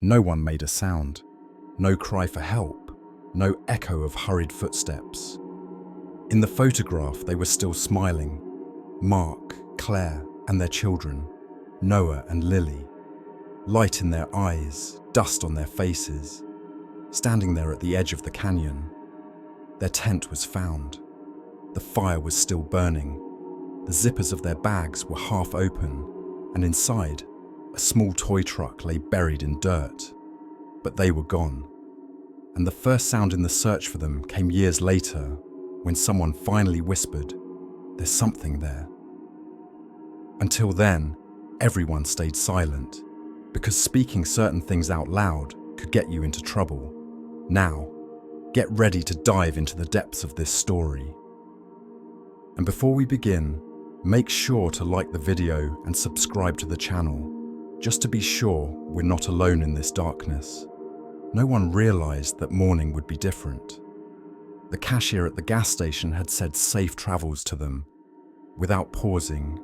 No one made a sound. No cry for help. No echo of hurried footsteps. In the photograph, they were still smiling. Mark, Claire, and their children, Noah and Lily. Light in their eyes, dust on their faces. Standing there at the edge of the canyon. Their tent was found. The fire was still burning. The zippers of their bags were half open, and inside, a small toy truck lay buried in dirt. But they were gone. And the first sound in the search for them came years later, when someone finally whispered, "There's something there." Until then, everyone stayed silent, because speaking certain things out loud could get you into trouble. Now, get ready to dive into the depths of this story. And before we begin, make sure to like the video and subscribe to the channel, just to be sure we're not alone in this darkness. No one realized that morning would be different. The cashier at the gas station had said safe travels to them, without pausing,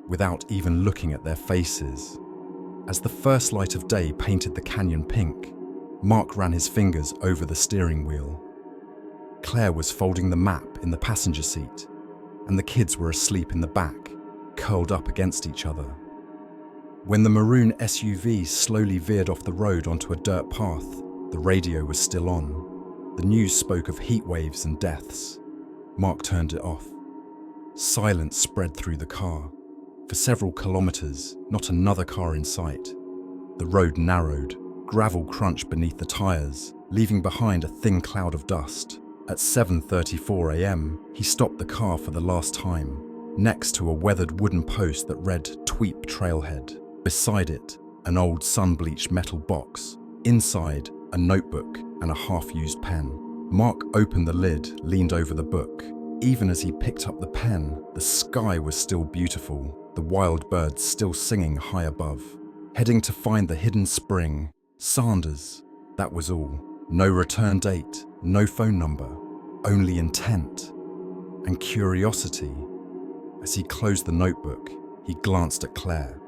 without even looking at their faces. As the first light of day painted the canyon pink, Mark ran his fingers over the steering wheel. Claire was folding the map in the passenger seat, and the kids were asleep in the back, curled up against each other. When the maroon SUV slowly veered off the road onto a dirt path, the radio was still on. The news spoke of heat waves and deaths. Mark turned it off. Silence spread through the car. For several kilometers, not another car in sight. The road narrowed. Gravel crunched beneath the tires, leaving behind a thin cloud of dust. At 7:34 a.m., he stopped the car for the last time, next to a weathered wooden post that read Tweep Trailhead. Beside it, an old sun-bleached metal box. Inside, a notebook and a half-used pen. Mark opened the lid, leaned over the book. Even as he picked up the pen, the sky was still beautiful, the wild birds still singing high above. Heading to find the hidden spring, Sanders, that was all. No return date, no phone number, only intent and curiosity. As he closed the notebook, he glanced at Claire.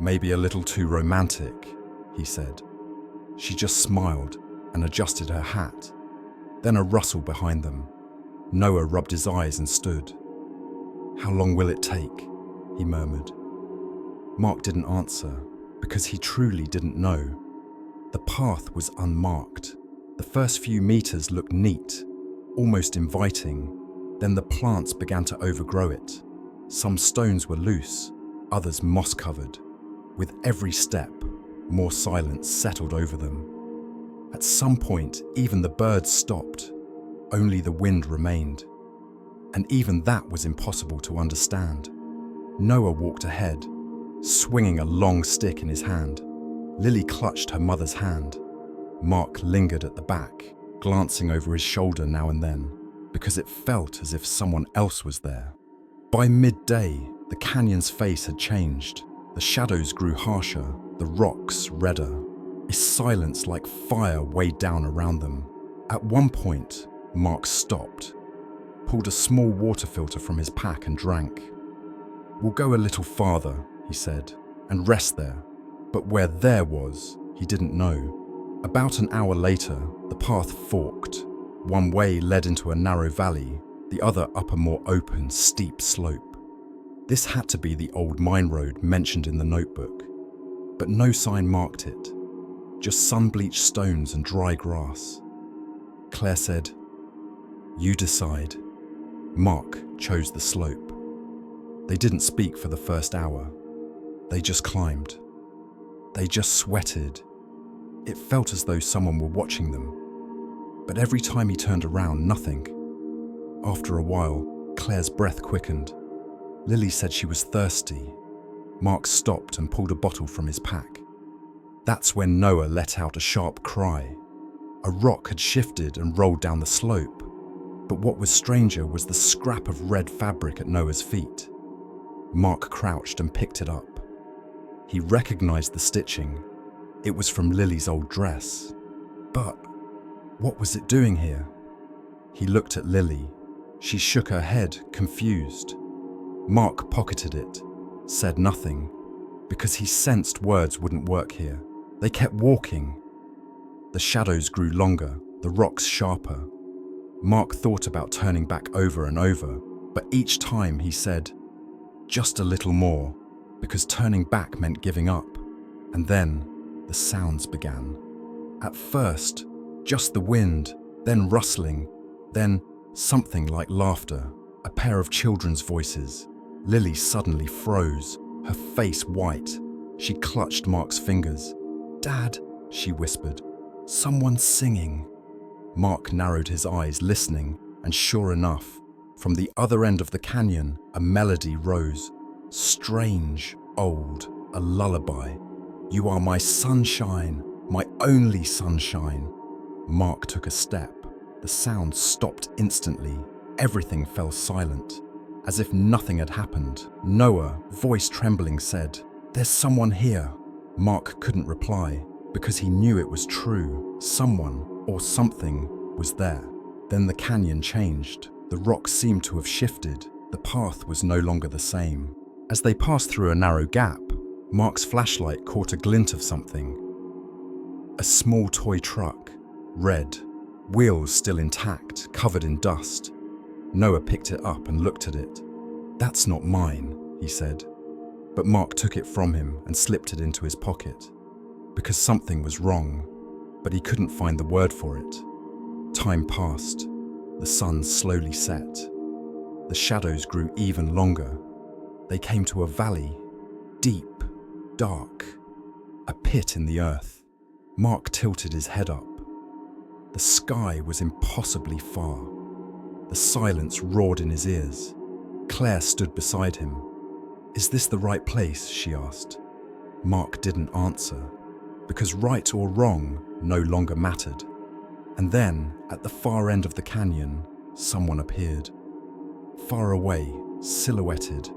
"Maybe a little too romantic," he said. She just smiled and adjusted her hat. Then a rustle behind them. Noah rubbed his eyes and stood. "How long will it take?" he murmured. Mark didn't answer, because he truly didn't know. The path was unmarked. The first few meters looked neat, almost inviting. Then the plants began to overgrow it. Some stones were loose, others moss-covered. With every step, more silence settled over them. At some point, even the birds stopped. Only the wind remained. And even that was impossible to understand. Noah walked ahead, swinging a long stick in his hand. Lily clutched her mother's hand. Mark lingered at the back, glancing over his shoulder now and then, because it felt as if someone else was there. By midday, the canyon's face had changed. The shadows grew harsher, the rocks redder. A silence like fire weighed down around them. At one point, Mark stopped, pulled a small water filter from his pack and drank. "We'll go a little farther," he said, "and rest there." But where there was, he didn't know. About an hour later, the path forked. One way led into a narrow valley, the other up a more open, steep slope. This had to be the old mine road mentioned in the notebook, but no sign marked it, just sun-bleached stones and dry grass. Claire said, "You decide." Mark chose the slope. They didn't speak for the first hour. They just climbed. They just sweated. It felt as though someone were watching them. But every time he turned around, nothing. After a while, Claire's breath quickened. Lily said she was thirsty. Mark stopped and pulled a bottle from his pack. That's when Noah let out a sharp cry. A rock had shifted and rolled down the slope. But what was stranger was the scrap of red fabric at Noah's feet. Mark crouched and picked it up. He recognized the stitching. It was from Lily's old dress. But what was it doing here? He looked at Lily. She shook her head, confused. Mark pocketed it, said nothing, because he sensed words wouldn't work here. They kept walking. The shadows grew longer, the rocks sharper. Mark thought about turning back over and over, but each time he said, "Just a little more," because turning back meant giving up. And then the sounds began. At first, just the wind, then rustling, then something like laughter, a pair of children's voices. Lily suddenly froze, her face white. She clutched Mark's fingers. "Dad," she whispered, "someone's singing." Mark narrowed his eyes, listening, and sure enough, from the other end of the canyon, a melody rose. Strange, old, a lullaby. "You are my sunshine, my only sunshine." Mark took a step. The sound stopped instantly. Everything fell silent, as if nothing had happened. Noah, voice trembling, said, "There's someone here." Mark couldn't reply, because he knew it was true. Someone, or something, was there. Then the canyon changed. The rocks seemed to have shifted. The path was no longer the same. As they passed through a narrow gap, Mark's flashlight caught a glint of something. A small toy truck, red, wheels still intact, covered in dust. Noah picked it up and looked at it. "That's not mine," he said. But Mark took it from him and slipped it into his pocket, because something was wrong, but he couldn't find the word for it. Time passed. The sun slowly set. The shadows grew even longer. They came to a valley, deep, dark, a pit in the earth. Mark tilted his head up. The sky was impossibly far. The silence roared in his ears. Claire stood beside him. "Is this the right place?" she asked. Mark didn't answer, because right or wrong no longer mattered. And then, at the far end of the canyon, someone appeared. Far away, silhouetted,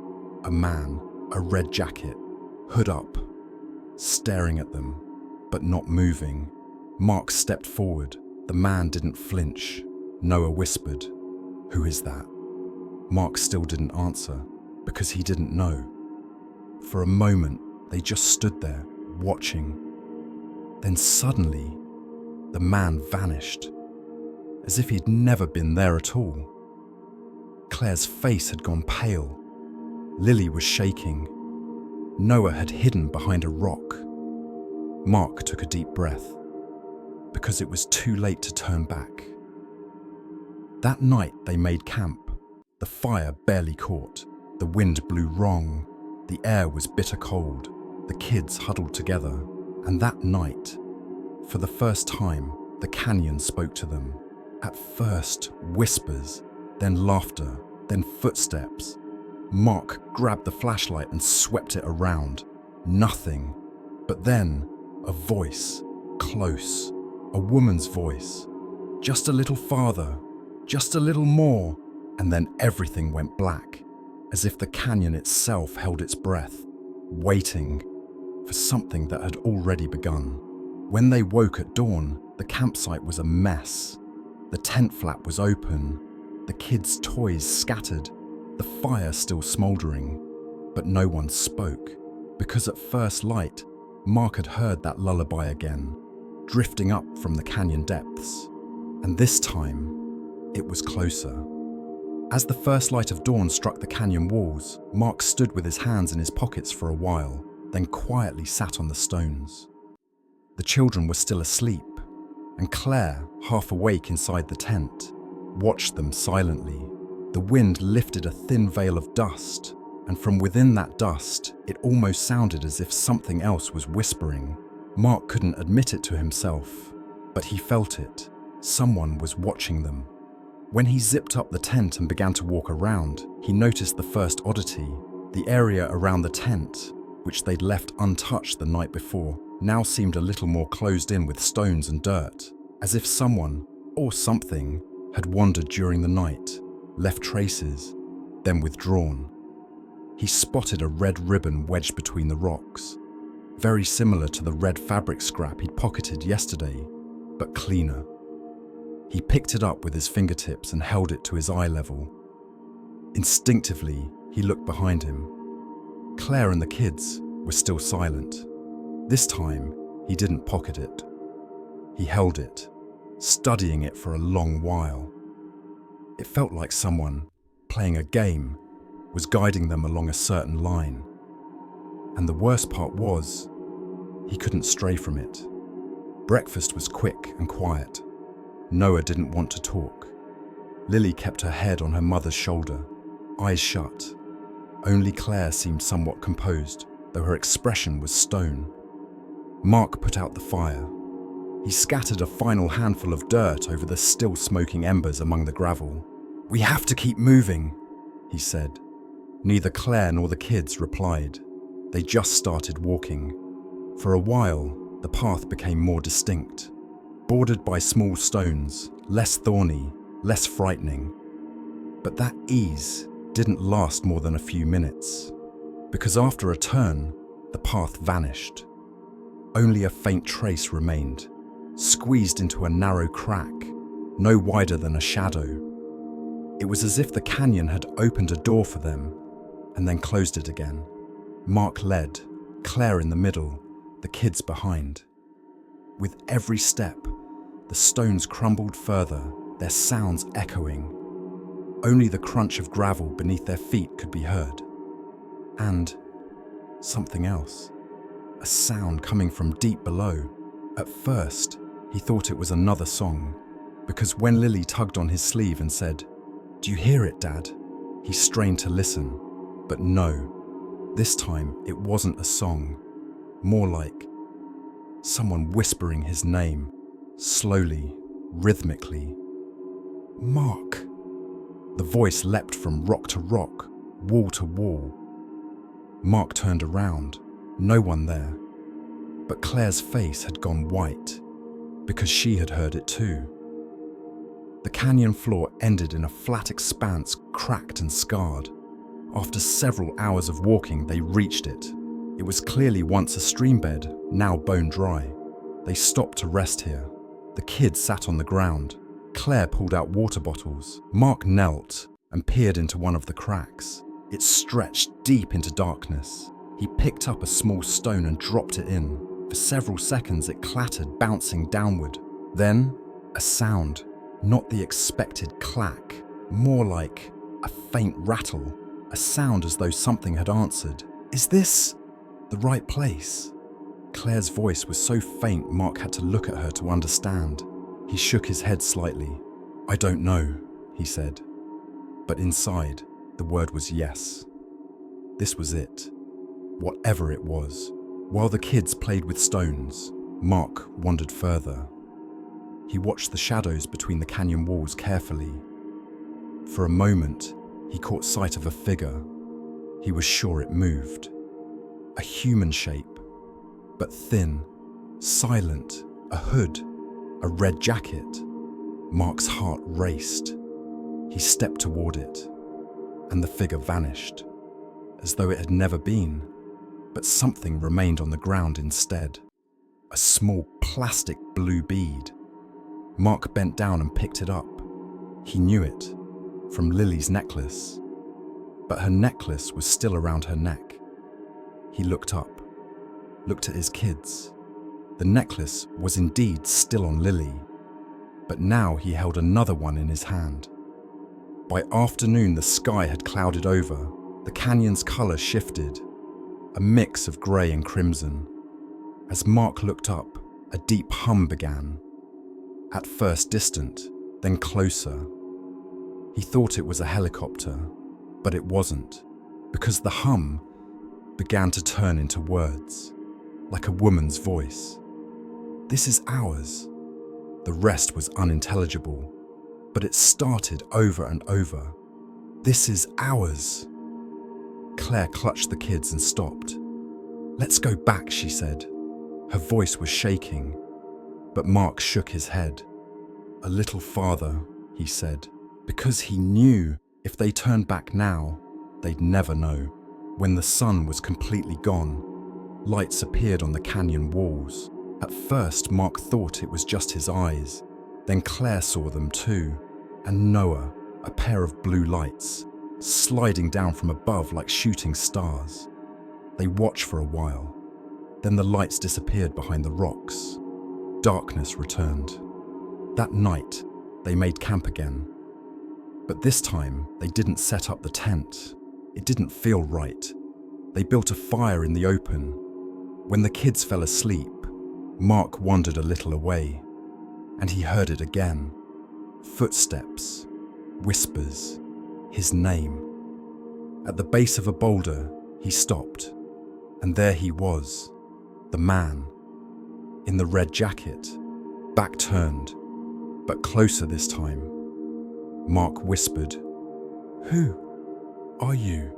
a man, a red jacket, hood up, staring at them, but not moving. Mark stepped forward. The man didn't flinch. Noah whispered, "Who is that?" Mark still didn't answer, because he didn't know. For a moment, they just stood there, watching. Then suddenly, the man vanished, as if he'd never been there at all. Claire's face had gone pale. Lily was shaking. Noah had hidden behind a rock. Mark took a deep breath, because it was too late to turn back. That night they made camp. The fire barely caught. The wind blew wrong. The air was bitter cold. The kids huddled together. And that night, for the first time, the canyon spoke to them. At first, whispers, then laughter, then footsteps. Mark grabbed the flashlight and swept it around. Nothing. But then, a voice, close, a woman's voice. "Just a little farther, just a little more." And then everything went black, as if the canyon itself held its breath, waiting for something that had already begun. When they woke at dawn, the campsite was a mess. The tent flap was open, the kids' toys scattered, the fire still smouldering. But no one spoke, because at first light, Mark had heard that lullaby again, drifting up from the canyon depths. And this time, it was closer. As the first light of dawn struck the canyon walls, Mark stood with his hands in his pockets for a while, then quietly sat on the stones. The children were still asleep, and Claire, half awake inside the tent, watched them silently. The wind lifted a thin veil of dust, and from within that dust, it almost sounded as if something else was whispering. Mark couldn't admit it to himself, but he felt it. Someone was watching them. When he zipped up the tent and began to walk around, he noticed the first oddity. The area around the tent, which they'd left untouched the night before, now seemed a little more closed in with stones and dirt, as if someone, or something, had wandered during the night, left traces, then withdrawn. He spotted a red ribbon wedged between the rocks, very similar to the red fabric scrap he'd pocketed yesterday, but cleaner. He picked it up with his fingertips and held it to his eye level. Instinctively, he looked behind him. Claire and the kids were still silent. This time, He didn't pocket it. He held it, studying it for a long while. It felt like someone, playing a game, was guiding them along a certain line. And the worst part was, he couldn't stray from it. Breakfast was quick and quiet. Noah didn't want to talk. Lily kept her head on her mother's shoulder, eyes shut. Only Claire seemed somewhat composed, though her expression was stone. Mark put out the fire. He scattered a final handful of dirt over the still smoking embers among the gravel. "We have to keep moving," he said. Neither Claire nor the kids replied. They just started walking. For a while, the path became more distinct, bordered by small stones, less thorny, less frightening. But that ease didn't last more than a few minutes, because after a turn, the path vanished. Only a faint trace remained, squeezed into a narrow crack, no wider than a shadow. It was as if the canyon had opened a door for them and then closed it again. Mark led, Claire in the middle, the kids behind. With every step, the stones crumbled further, their sounds echoing. Only the crunch of gravel beneath their feet could be heard. And something else. A sound coming from deep below. At first, he thought it was another song, because when Lily tugged on his sleeve and said, "Do you hear it, Dad?" he strained to listen, but no. This time, it wasn't a song. More like someone whispering his name, slowly, rhythmically. "Mark!" The voice leapt from rock to rock, wall to wall. Mark turned around, no one there. But Claire's face had gone white, because she had heard it too. The canyon floor ended in a flat expanse, cracked and scarred. After several hours of walking, they reached it. It was clearly once a stream bed, now bone dry. They stopped to rest here. The kids sat on the ground. Claire pulled out water bottles. Mark knelt and peered into one of the cracks. It stretched deep into darkness. He picked up a small stone and dropped it in. For several seconds it clattered, bouncing downward. Then, a sound, not the expected clack, more like a faint rattle, a sound as though something had answered. "Is this the right place?" Claire's voice was so faint Mark had to look at her to understand. He shook his head slightly. "I don't know," he said. But inside, the word was yes. This was it. Whatever it was. While the kids played with stones, Mark wandered further. He watched the shadows between the canyon walls carefully. For a moment, he caught sight of a figure. He was sure it moved. A human shape, but thin, silent, a hood, a red jacket. Mark's heart raced. He stepped toward it, and the figure vanished, as though it had never been. But something remained on the ground instead. A small plastic blue bead. Mark bent down and picked it up. He knew it, from Lily's necklace. But her necklace was still around her neck. He looked up, looked at his kids. The necklace was indeed still on Lily, but now he held another one in his hand. By afternoon, the sky had clouded over. The canyon's color shifted, a mix of grey and crimson. As Mark looked up, a deep hum began. At first distant, then closer. He thought it was a helicopter, but it wasn't, because the hum began to turn into words, like a woman's voice. "This is ours." The rest was unintelligible, but it started over and over. "This is ours." Claire clutched the kids and stopped. "Let's go back," she said. Her voice was shaking, but Mark shook his head. "A little farther," he said, because he knew if they turned back now, they'd never know. When the sun was completely gone, lights appeared on the canyon walls. At first, Mark thought it was just his eyes. Then Claire saw them too, and Noah, a pair of blue lights, sliding down from above like shooting stars. They watched for a while, Then the lights disappeared behind the rocks. Darkness returned. That night, they made camp again. But this time, they didn't set up the tent. It didn't feel right. They built a fire in the open. When the kids fell asleep, Mark wandered a little away, and he heard it again. Footsteps, whispers, his name. At the base of a boulder, he stopped, and there he was, the man, in the red jacket, back turned, but closer this time. Mark whispered, "Who are you?"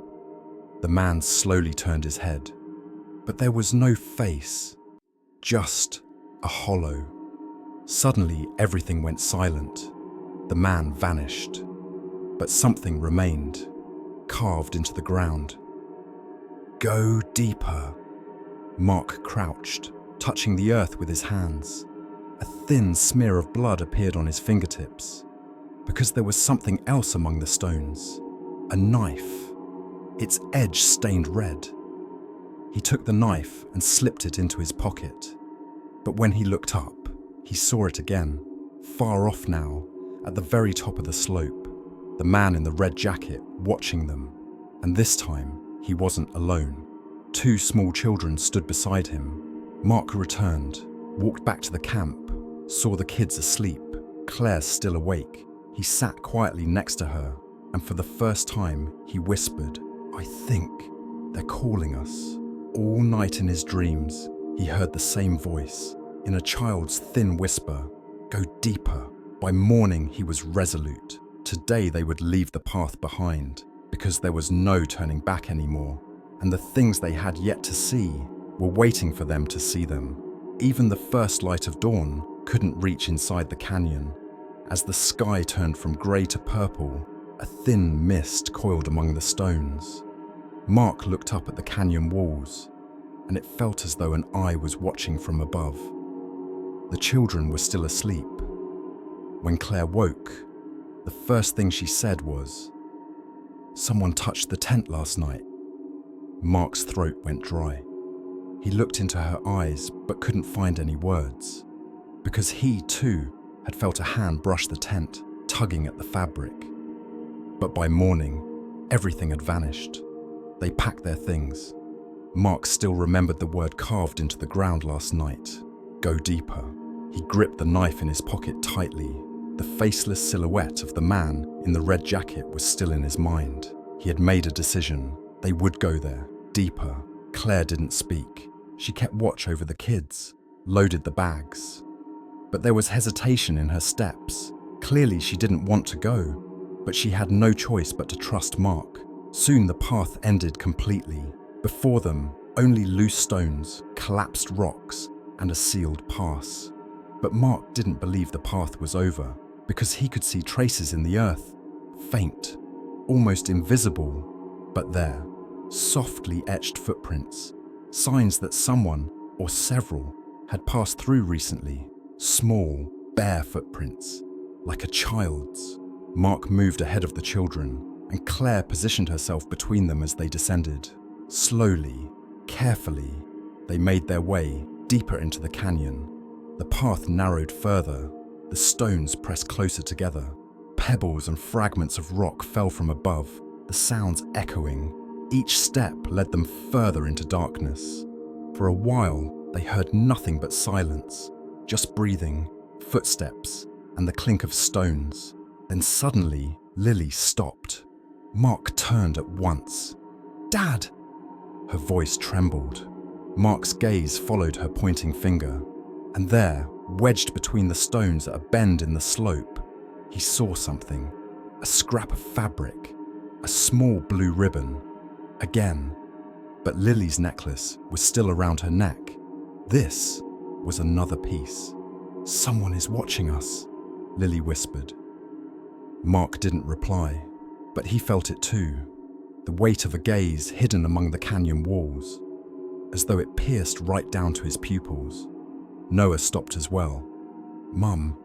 The man slowly turned his head, but there was no face, just a hollow. Suddenly, everything went silent. The man vanished, but something remained, carved into the ground. "Go deeper." Mark crouched, touching the earth with his hands. A thin smear of blood appeared on his fingertips, because there was something else among the stones, a knife, its edge stained red. He took the knife and slipped it into his pocket. But when he looked up, he saw it again, far off now, at the very top of the slope, the man in the red jacket watching them. And this time, he wasn't alone. 2 small children stood beside him. Mark returned, walked back to the camp, saw the kids asleep, Claire still awake. He sat quietly next to her, and for the first time, he whispered, "I think they're calling us." All night in his dreams, he heard the same voice, in a child's thin whisper, "Go deeper." By morning, he was resolute. Today they would leave the path behind, because there was no turning back anymore, and the things they had yet to see were waiting for them to see them. Even the first light of dawn couldn't reach inside the canyon. As the sky turned from grey to purple, a thin mist coiled among the stones. Mark looked up at the canyon walls, and it felt as though an eye was watching from above. The children were still asleep. When Claire woke, the first thing she said was, "Someone touched the tent last night." Mark's throat went dry. He looked into her eyes but couldn't find any words, because he too had felt a hand brush the tent, tugging at the fabric. But by morning, everything had vanished. They packed their things. Mark still remembered the word carved into the ground last night, "Go deeper." He gripped the knife in his pocket tightly. The faceless silhouette of the man in the red jacket was still in his mind. He had made a decision. They would go there, deeper. Claire didn't speak. She kept watch over the kids, loaded the bags. But there was hesitation in her steps. Clearly she didn't want to go, but she had no choice but to trust Mark. Soon the path ended completely. Before them, only loose stones, collapsed rocks, and a sealed pass. But Mark didn't believe the path was over, because he could see traces in the earth, faint, almost invisible, but there, softly etched footprints, signs that someone, or several, had passed through recently. Small, bare footprints, like a child's. Mark moved ahead of the children, and Claire positioned herself between them as they descended. Slowly, carefully, they made their way deeper into the canyon. The path narrowed further. The stones pressed closer together. Pebbles and fragments of rock fell from above, the sounds echoing. Each step led them further into darkness. For a while, they heard nothing but silence, just breathing, footsteps, and the clink of stones. Then suddenly, Lily stopped. Mark turned at once. "Dad!" Her voice trembled. Mark's gaze followed her pointing finger, and there, wedged between the stones at a bend in the slope, he saw something. A scrap of fabric, a small blue ribbon. Again, but Lily's necklace was still around her neck. This was another piece. "Someone is watching us," Lily whispered. Mark didn't reply, but he felt it too. The weight of a gaze hidden among the canyon walls, as though it pierced right down to his pupils. Noah stopped as well. "Mum,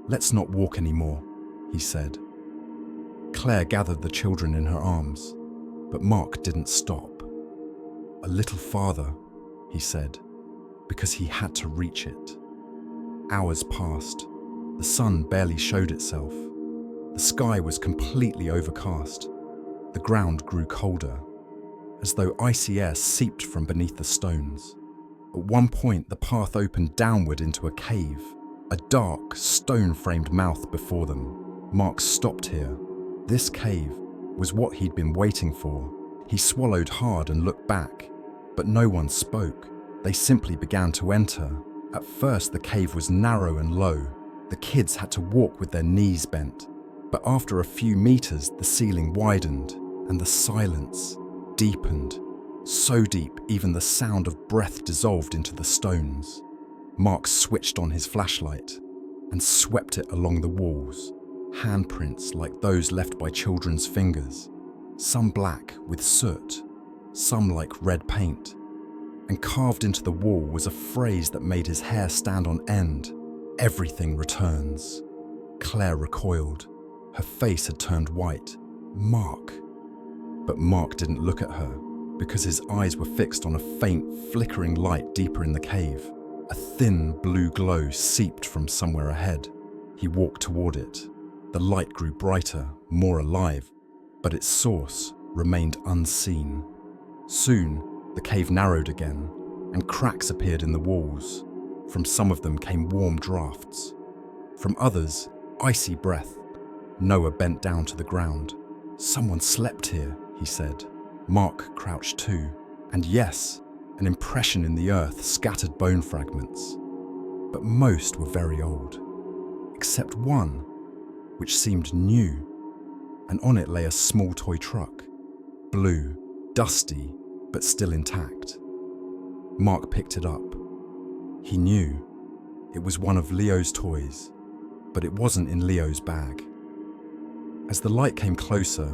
let's not walk anymore," he said. Claire gathered the children in her arms, but Mark didn't stop. "A little farther," he said. because he had to reach it. Hours passed. The sun barely showed itself. The sky was completely overcast. The ground grew colder, as though icy air seeped from beneath the stones. At one point, the path opened downward into a cave, a dark, stone-framed mouth before them. Mark stopped here. This cave was what he'd been waiting for. He swallowed hard and looked back, but no one spoke. They simply began to enter. At first, the cave was narrow and low. The kids had to walk with their knees bent. But after a few meters, the ceiling widened and the silence deepened. So deep, even the sound of breath dissolved into the stones. Mark switched on his flashlight and swept it along the walls. Handprints like those left by children's fingers. Some black with soot, some like red paint. And carved into the wall was a phrase that made his hair stand on end. Everything returns. Claire recoiled. Her face had turned white. Mark. But Mark didn't look at her, because his eyes were fixed on a faint, flickering light deeper in the cave. A thin blue glow seeped from somewhere ahead. He walked toward it. The light grew brighter, more alive, but its source remained unseen. Soon, the cave narrowed again, and cracks appeared in the walls. From some of them came warm drafts. From others, icy breath. Noah bent down to the ground. "Someone slept here," he said. Mark crouched too. And yes, an impression in the earth scattered bone fragments. But most were very old, except one, which seemed new, and on it lay a small toy truck, blue, dusty, but still intact. Mark picked it up. He knew it was one of Leo's toys, but it wasn't in Leo's bag. As the light came closer,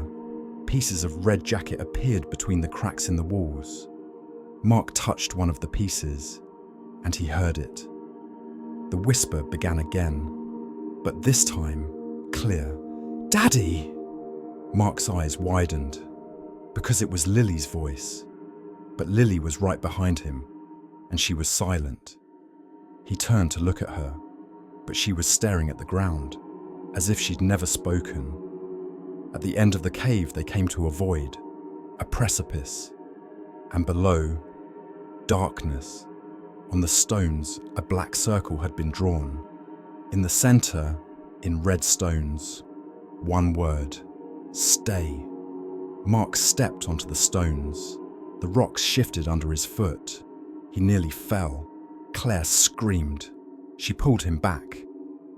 pieces of red jacket appeared between the cracks in the walls. Mark touched one of the pieces, and he heard it. The whisper began again, but this time, clear. "Daddy!" Mark's eyes widened, because it was Lily's voice. But Lily was right behind him, and she was silent. He turned to look at her, but she was staring at the ground, as if she'd never spoken. At the end of the cave, they came to a void, a precipice, and below, darkness. On the stones, a black circle had been drawn. In the center, in red stones, one word: stay. Mark stepped onto the stones. The rocks shifted under his foot. He nearly fell. Claire screamed. She pulled him back.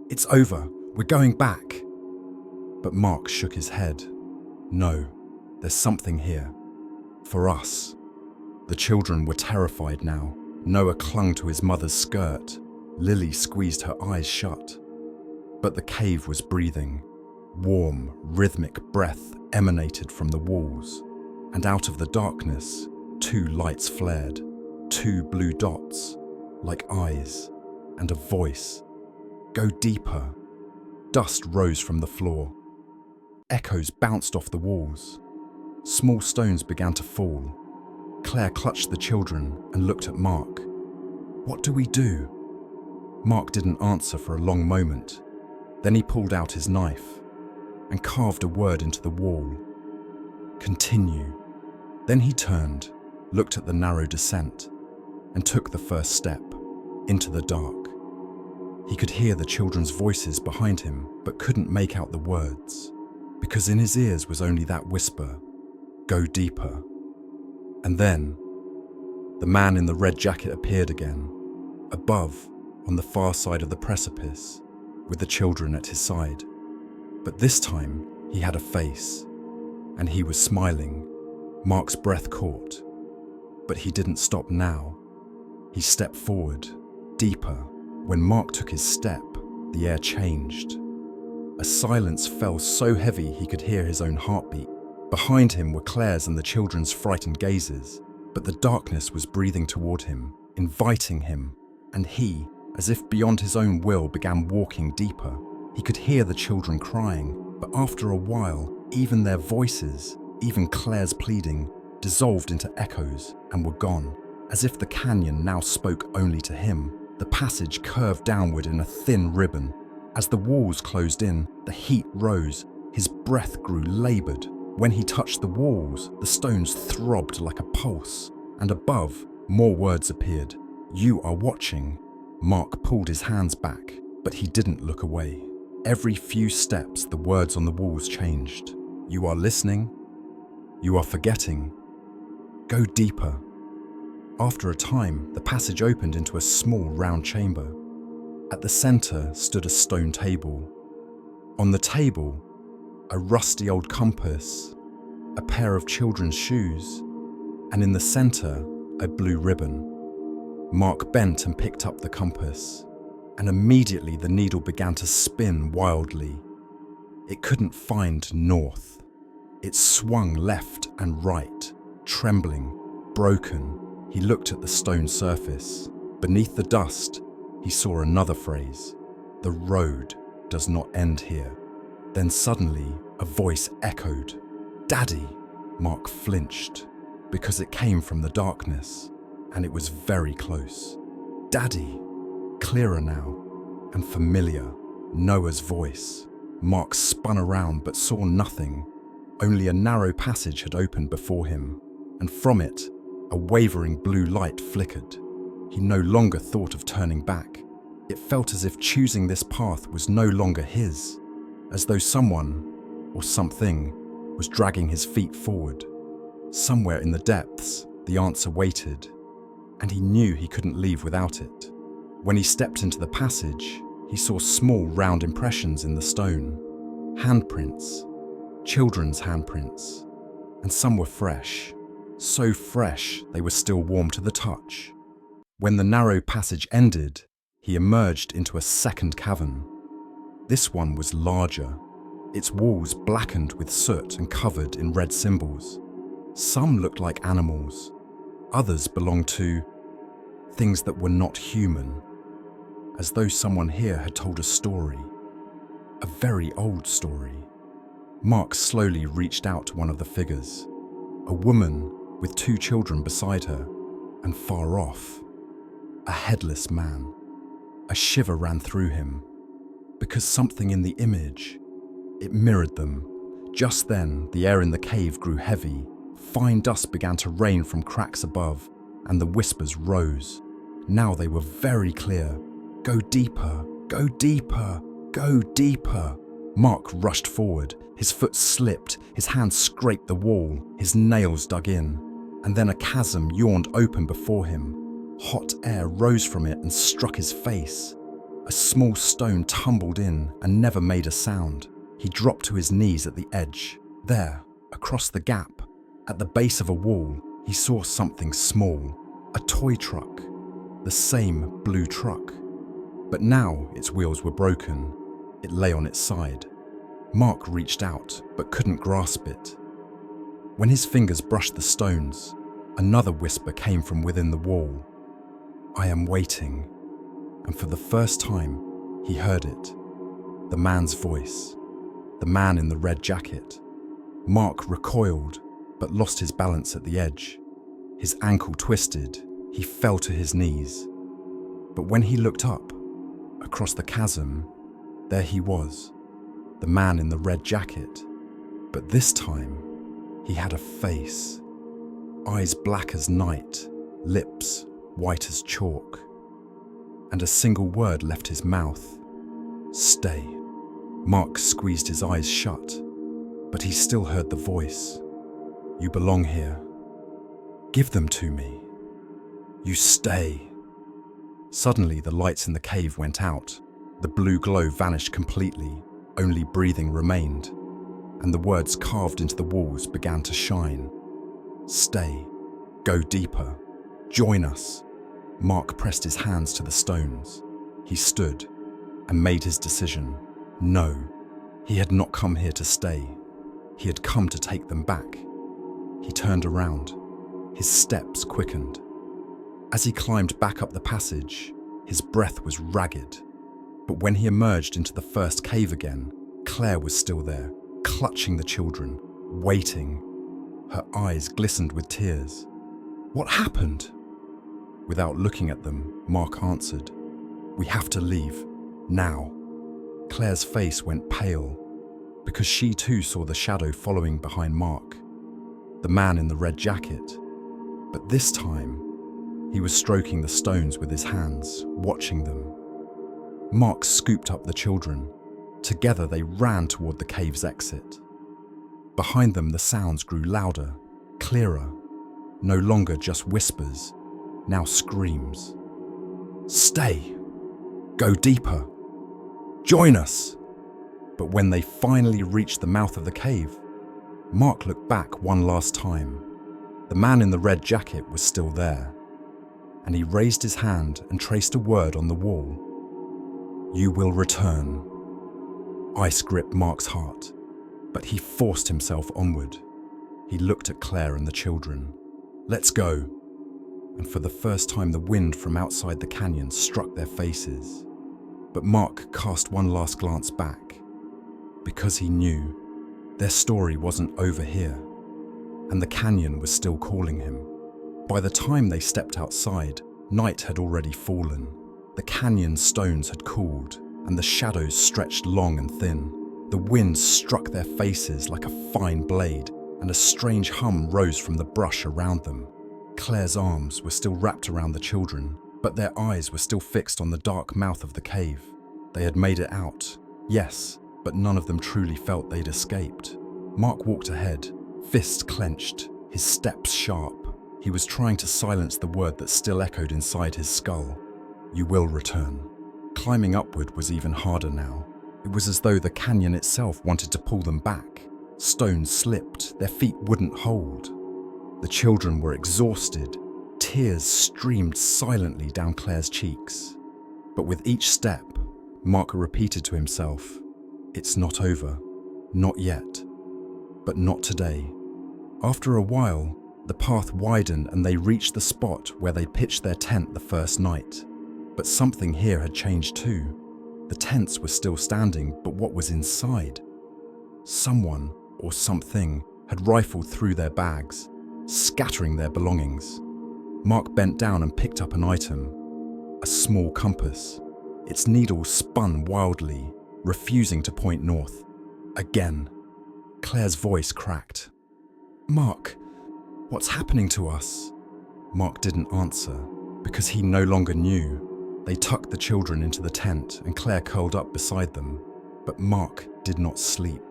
"It's over. We're going back." But Mark shook his head. "No, there's something here. For us." The children were terrified now. Noah clung to his mother's skirt. Lily squeezed her eyes shut. But the cave was breathing. Warm, rhythmic breath emanated from the walls. And out of the darkness, two lights flared. Two blue dots, like eyes, and a voice. "Go deeper." Dust rose from the floor. Echoes bounced off the walls. Small stones began to fall. Claire clutched the children and looked at Mark. "What do we do?" Mark didn't answer for a long moment. Then he pulled out his knife and carved a word into the wall. "Continue." Then he turned, looked at the narrow descent, and took the first step, into the dark. He could hear the children's voices behind him, but couldn't make out the words, because in his ears was only that whisper, "Go deeper." And then, the man in the red jacket appeared again, above, on the far side of the precipice, with the children at his side. But this time, he had a face, and he was smiling. Mark's breath caught, but he didn't stop now. He stepped forward, deeper. When Mark took his step, the air changed. A silence fell so heavy he could hear his own heartbeat. Behind him were Claire's and the children's frightened gazes, but the darkness was breathing toward him, inviting him, and he, as if beyond his own will, began walking deeper. He could hear the children crying, but after a while, even their voices, even Claire's pleading, dissolved into echoes and were gone. As if the canyon now spoke only to him, the passage curved downward in a thin ribbon. As the walls closed in, the heat rose. His breath grew labored. When he touched the walls, the stones throbbed like a pulse. And above, more words appeared. "You are watching." Mark pulled his hands back, but he didn't look away. Every few steps, the words on the walls changed. "You are listening. You are forgetting. Go deeper." After a time, the passage opened into a small round chamber. At the center stood a stone table. On the table, a rusty old compass, a pair of children's shoes, and in the center, a blue ribbon. Mark bent and picked up the compass, and immediately the needle began to spin wildly. It couldn't find north. It swung left and right, trembling, broken. He looked at the stone surface. Beneath the dust, he saw another phrase. "The road does not end here." Then suddenly, a voice echoed. "Daddy!" Mark flinched, because it came from the darkness, and it was very close. "Daddy!" Clearer now, and familiar. Noah's voice. Mark spun around but saw nothing. Only a narrow passage had opened before him, and from it, a wavering blue light flickered. He no longer thought of turning back. It felt as if choosing this path was no longer his, as though someone, or something, was dragging his feet forward. Somewhere in the depths, the answer waited, and he knew he couldn't leave without it. When he stepped into the passage, he saw small round impressions in the stone. Handprints, children's handprints, and some were fresh. So fresh they were still warm to the touch. When the narrow passage ended, he emerged into a second cavern. This one was larger, its walls blackened with soot and covered in red symbols. Some looked like animals, others belonged to things that were not human, as though someone here had told a story, a very old story. Mark slowly reached out to one of the figures, a woman with 2 children beside her, and far off, a headless man. A shiver ran through him, because something in the image, it mirrored them. Just then, the air in the cave grew heavy. Fine dust began to rain from cracks above, and the whispers rose. Now they were very clear. "Go deeper, go deeper, go deeper." Mark rushed forward. His foot slipped, his hand scraped the wall, his nails dug in, and then a chasm yawned open before him. Hot air rose from it and struck his face. A small stone tumbled in and never made a sound. He dropped to his knees at the edge. There, across the gap, at the base of a wall, he saw something small, a toy truck, the same blue truck. But now its wheels were broken. It lay on its side. Mark reached out, but couldn't grasp it. When his fingers brushed the stones, another whisper came from within the wall. "I am waiting." And for the first time, he heard it. The man's voice. The man in the red jacket. Mark recoiled, but lost his balance at the edge. His ankle twisted. He fell to his knees. But when he looked up, across the chasm, there he was, the man in the red jacket. But this time, he had a face. Eyes black as night, lips white as chalk. And a single word left his mouth. "Stay." Mark squeezed his eyes shut, but he still heard the voice. "You belong here. Give them to me. You stay." Suddenly, the lights in the cave went out. The blue glow vanished completely. Only breathing remained, and the words carved into the walls began to shine. "Stay. Go deeper. Join us." Mark pressed his hands to the stones. He stood and made his decision. No, he had not come here to stay. He had come to take them back. He turned around. His steps quickened. As he climbed back up the passage, his breath was ragged. But when he emerged into the first cave again, Claire was still there, clutching the children, waiting. Her eyes glistened with tears. "What happened?" Without looking at them, Mark answered, "We have to leave, now." Claire's face went pale, because she too saw the shadow following behind Mark, the man in the red jacket. But this time, he was stroking the stones with his hands, watching them. Mark scooped up the children. Together they ran toward the cave's exit. Behind them, the sounds grew louder, clearer, no longer just whispers, now screams. "Stay! Go deeper! Join us!" But when they finally reached the mouth of the cave, Mark looked back one last time. The man in the red jacket was still there, and he raised his hand and traced a word on the wall. "You will return." Ice gripped Mark's heart, but he forced himself onward. He looked at Claire and the children. "Let's go." And for the first time, the wind from outside the canyon struck their faces. But Mark cast one last glance back, because he knew their story wasn't over here, and the canyon was still calling him. By the time they stepped outside, night had already fallen. The canyon stones had cooled, and the shadows stretched long and thin. The wind struck their faces like a fine blade, and a strange hum rose from the brush around them. Claire's arms were still wrapped around the children, but their eyes were still fixed on the dark mouth of the cave. They had made it out, yes, but none of them truly felt they'd escaped. Mark walked ahead, fists clenched, his steps sharp. He was trying to silence the word that still echoed inside his skull. "You will return." Climbing upward was even harder now. It was as though the canyon itself wanted to pull them back. Stones slipped, their feet wouldn't hold. The children were exhausted. Tears streamed silently down Claire's cheeks. But with each step, Mark repeated to himself, "It's not over. Not yet. But not today." After a while, the path widened and they reached the spot where they pitched their tent the first night. But something here had changed too. The tents were still standing, but what was inside? Someone, or something, had rifled through their bags, scattering their belongings. Mark bent down and picked up an item, a small compass. Its needle spun wildly, refusing to point north. Again, Claire's voice cracked. "Mark, what's happening to us?" Mark didn't answer, because he no longer knew. They tucked the children into the tent and Claire curled up beside them. But Mark did not sleep.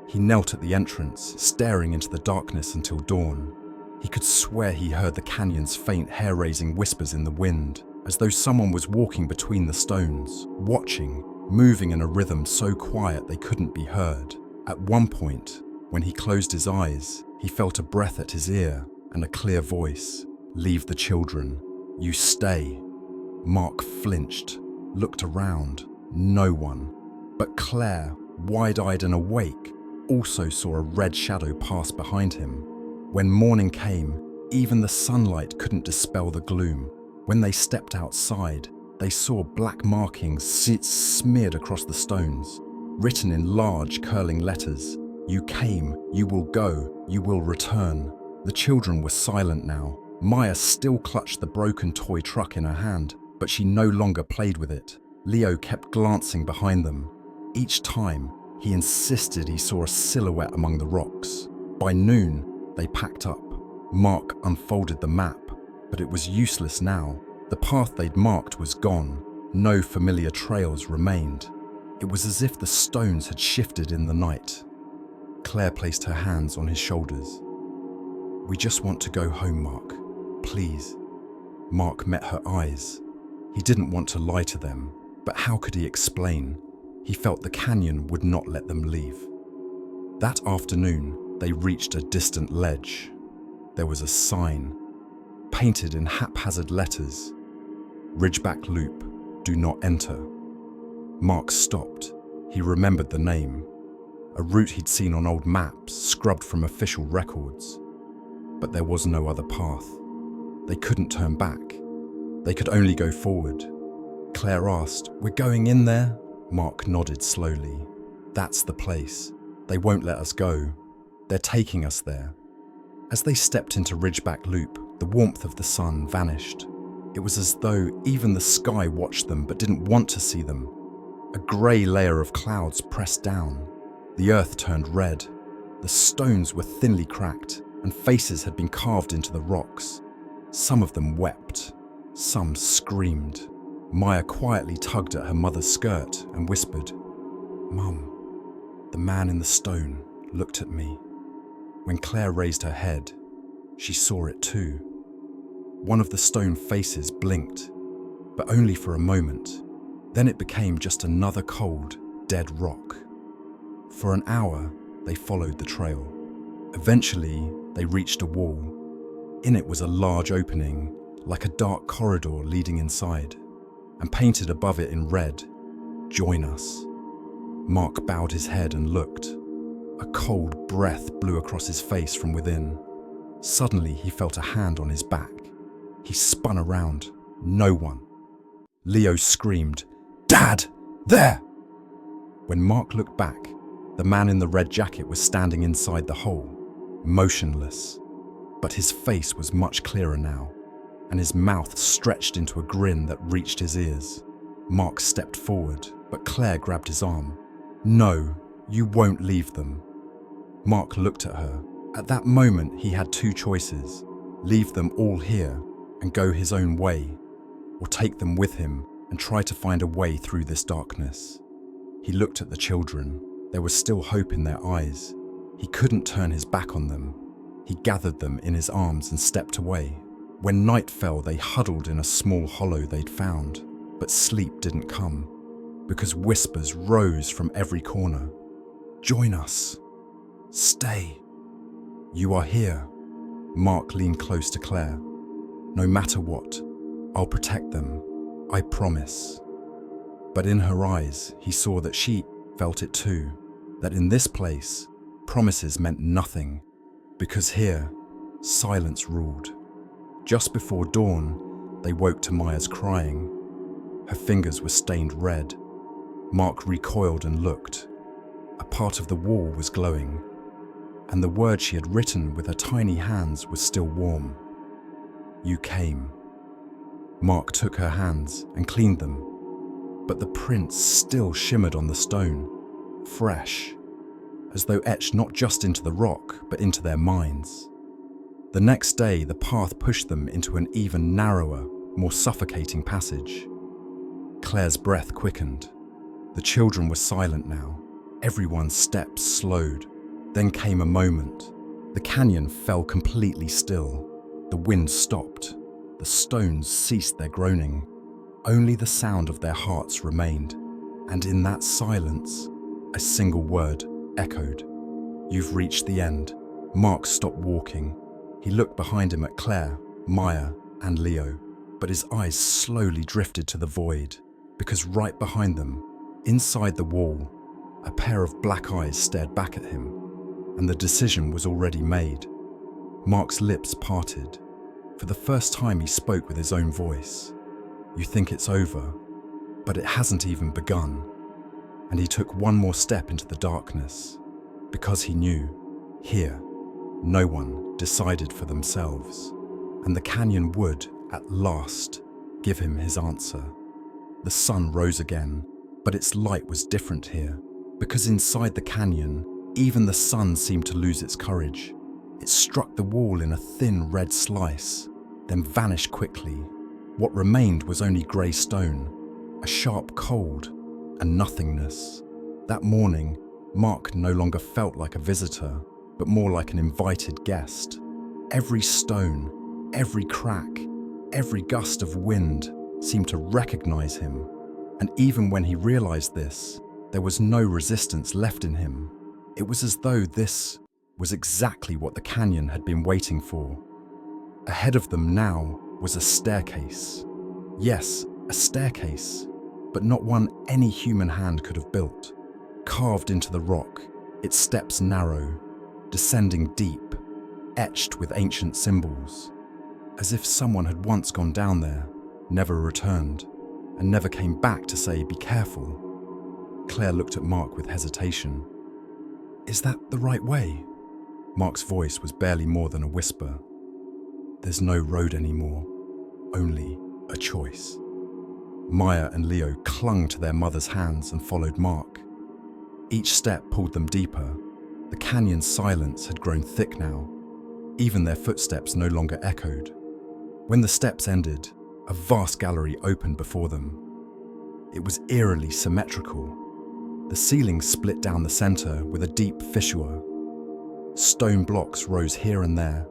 He knelt at the entrance, staring into the darkness until dawn. He could swear he heard the canyon's faint hair-raising whispers in the wind, as though someone was walking between the stones, watching, moving in a rhythm so quiet they couldn't be heard. At one point, when he closed his eyes, he felt a breath at his ear and a clear voice. "Leave the children. You stay." Mark flinched, looked around. No one. But Claire, wide-eyed and awake, also saw a red shadow pass behind him. When morning came, even the sunlight couldn't dispel the gloom. When they stepped outside, they saw black markings smeared across the stones, written in large, curling letters. "You came, you will go, you will return." The children were silent now. Maya still clutched the broken toy truck in her hand, but she no longer played with it. Leo kept glancing behind them. Each time, he insisted he saw a silhouette among the rocks. By noon, they packed up. Mark unfolded the map, but it was useless now. The path they'd marked was gone. No familiar trails remained. It was as if the stones had shifted in the night. Claire placed her hands on his shoulders. "We just want to go home, Mark. Please." Mark met her eyes. He didn't want to lie to them, but how could he explain? He felt the canyon would not let them leave. That afternoon, they reached a distant ledge. There was a sign, painted in haphazard letters. "Ridgeback Loop, do not enter." Mark stopped. He remembered the name, a route he'd seen on old maps, scrubbed from official records. But there was no other path. They couldn't turn back. They could only go forward. Claire asked, "We're going in there?" Mark nodded slowly. "That's the place. They won't let us go. They're taking us there." As they stepped into Ridgeback Loop, the warmth of the sun vanished. It was as though even the sky watched them but didn't want to see them. A grey layer of clouds pressed down. The earth turned red. The stones were thinly cracked, and faces had been carved into the rocks. Some of them wept. Some screamed. Maya quietly tugged at her mother's skirt and whispered, "Mum." The man in the stone looked at me. When Claire raised her head, she saw it too. One of the stone faces blinked, but only for a moment. Then it became just another cold, dead rock. For an hour, they followed the trail. Eventually, they reached a wall. In it was a large opening, like a dark corridor leading inside, and painted above it in red, "Join us." Mark bowed his head and looked. A cold breath blew across his face from within. Suddenly, he felt a hand on his back. He spun around. No one. Leo screamed, "Dad! There!" When Mark looked back, the man in the red jacket was standing inside the hole, motionless. But his face was much clearer now, and his mouth stretched into a grin that reached his ears. Mark stepped forward, but Claire grabbed his arm. "No, you won't leave them." Mark looked at her. At that moment, he had two choices: leave them all here and go his own way, or take them with him and try to find a way through this darkness. He looked at the children. There was still hope in their eyes. He couldn't turn his back on them. He gathered them in his arms and stepped away. When night fell, they huddled in a small hollow they'd found, but sleep didn't come, because whispers rose from every corner. "Join us. Stay. You are here." Mark leaned close to Claire. "No matter what, I'll protect them. I promise." But in her eyes, he saw that she felt it too, that in this place, promises meant nothing, because here, silence ruled. Just before dawn, they woke to Maya's crying. Her fingers were stained red. Mark recoiled and looked. A part of the wall was glowing, and the word she had written with her tiny hands was still warm. "You came." Mark took her hands and cleaned them, but the prints still shimmered on the stone, fresh, as though etched not just into the rock, but into their minds. The next day, the path pushed them into an even narrower, more suffocating passage. Claire's breath quickened. The children were silent now. Everyone's steps slowed. Then came a moment. The canyon fell completely still. The wind stopped. The stones ceased their groaning. Only the sound of their hearts remained. And in that silence, a single word echoed. "You've reached the end." Mark stopped walking. He looked behind him at Claire, Maya, and Leo, but his eyes slowly drifted to the void, because right behind them, inside the wall, a pair of black eyes stared back at him, and the decision was already made. Mark's lips parted. For the first time, he spoke with his own voice. "You think it's over, but it hasn't even begun." And he took one more step into the darkness, because he knew, here, no one decided for themselves, and the canyon would, at last, give him his answer. The sun rose again, but its light was different here, because inside the canyon, even the sun seemed to lose its courage. It struck the wall in a thin red slice, then vanished quickly. What remained was only grey stone, a sharp cold, and nothingness. That morning, Mark no longer felt like a visitor, but more like an invited guest. Every stone, every crack, every gust of wind seemed to recognize him, and even when he realized this, there was no resistance left in him. It was as though this was exactly what the canyon had been waiting for. Ahead of them now was a staircase. Yes, a staircase, but not one any human hand could have built. Carved into the rock, its steps narrow, descending deep, etched with ancient symbols, as if someone had once gone down there, never returned, and never came back to say, "Be careful." Claire looked at Mark with hesitation. "Is that the right way?" Mark's voice was barely more than a whisper. "There's no road anymore, only a choice. Maya and Leo clung to their mother's hands and followed Mark. Each step pulled them deeper. The canyon's silence had grown thick now. Even their footsteps no longer echoed. When the steps ended, a vast gallery opened before them. It was eerily symmetrical. The ceiling split down the center with a deep fissure. Stone blocks rose here and there,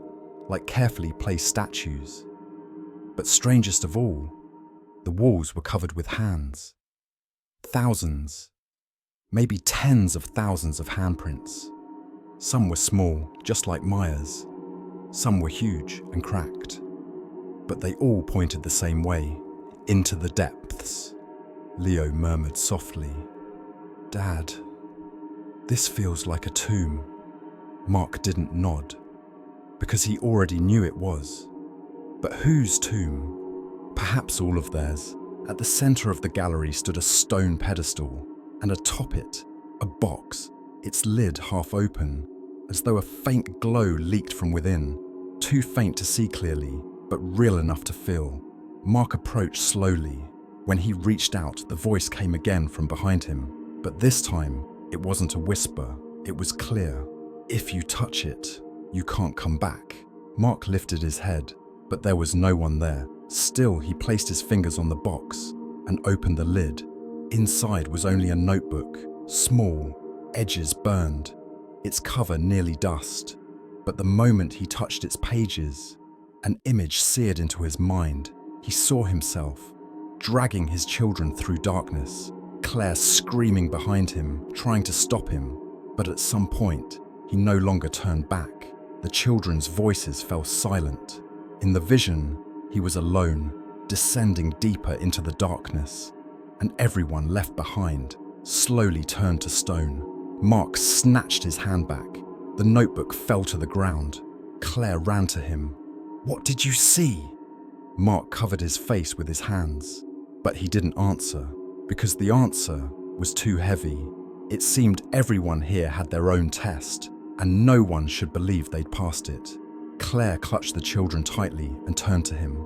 like carefully placed statues. But strangest of all, the walls were covered with hands. Thousands, maybe tens of thousands of handprints. Some were small, just like Maya's. Some were huge and cracked. But they all pointed the same way, into the depths. Leo murmured softly, "Dad, this feels like a tomb." Mark didn't nod, because he already knew it was. But whose tomb? Perhaps all of theirs. At the center of the gallery stood a stone pedestal, and atop it, a box, its lid half open, as though a faint glow leaked from within, too faint to see clearly, but real enough to feel. Mark approached slowly. When he reached out, the voice came again from behind him. But this time, it wasn't a whisper, it was clear. "If you touch it, you can't come back." Mark lifted his head, but there was no one there. Still, he placed his fingers on the box and opened the lid. Inside was only a notebook, small, edges burned, its cover nearly dust. But the moment he touched its pages, an image seared into his mind. He saw himself, dragging his children through darkness, Claire screaming behind him, trying to stop him. But at some point, he no longer turned back. The children's voices fell silent. In the vision, he was alone, descending deeper into the darkness, and everyone left behind slowly turned to stone. Mark snatched his hand back. The notebook fell to the ground. Claire ran to him. "What did you see?" Mark covered his face with his hands, but he didn't answer, because the answer was too heavy. It seemed everyone here had their own test, and no one should believe they'd passed it. Claire clutched the children tightly and turned to him.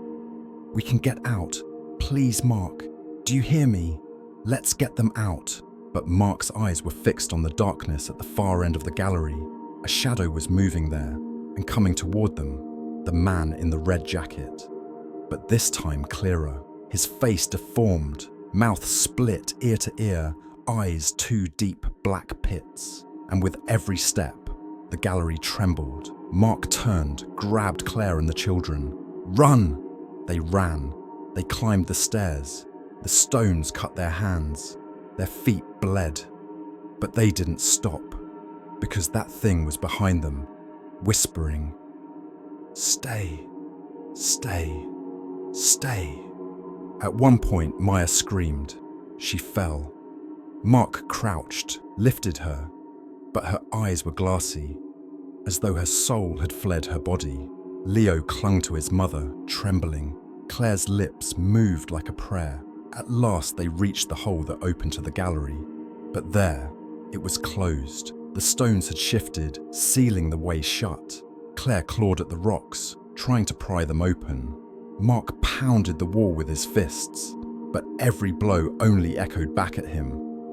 "We can get out. Please, Mark. Do you hear me? Let's get them out." But Mark's eyes were fixed on the darkness at the far end of the gallery. A shadow was moving there and coming toward them, the man in the red jacket. But this time clearer, his face deformed, mouth split ear to ear, eyes two deep black pits. And with every step, the gallery trembled. Mark turned, grabbed Claire and the children. "Run!" They ran. They climbed the stairs. The stones cut their hands. Their feet bled. But they didn't stop, because that thing was behind them, whispering, "Stay, stay, stay." At one point, Maya screamed. She fell. Mark crouched, lifted her, but her eyes were glassy, as though her soul had fled her body. Leo clung to his mother, trembling. Claire's lips moved like a prayer. At last they reached the hole that opened to the gallery. But there, it was closed. The stones had shifted, sealing the way shut. Claire clawed at the rocks, trying to pry them open. Mark pounded the wall with his fists, but every blow only echoed back at him.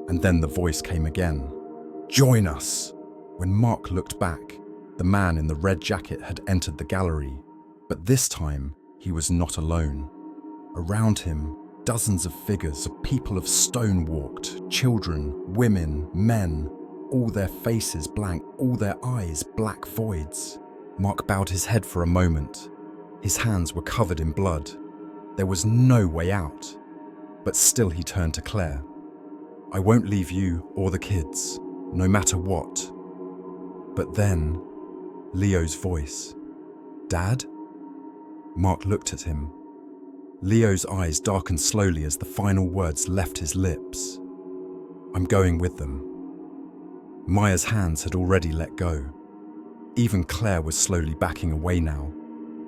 And then the voice came again. "Join us!" When Mark looked back, the man in the red jacket had entered the gallery. But this time, he was not alone. Around him, dozens of figures of people of stone walked, children, women, men, all their faces blank, all their eyes black voids. Mark bowed his head for a moment. His hands were covered in blood. There was no way out. But still he turned to Claire. "I won't leave you or the kids, no matter what." But then, Leo's voice. "Dad?" Mark looked at him. Leo's eyes darkened slowly as the final words left his lips. "I'm going with them." Maya's hands had already let go. Even Claire was slowly backing away now.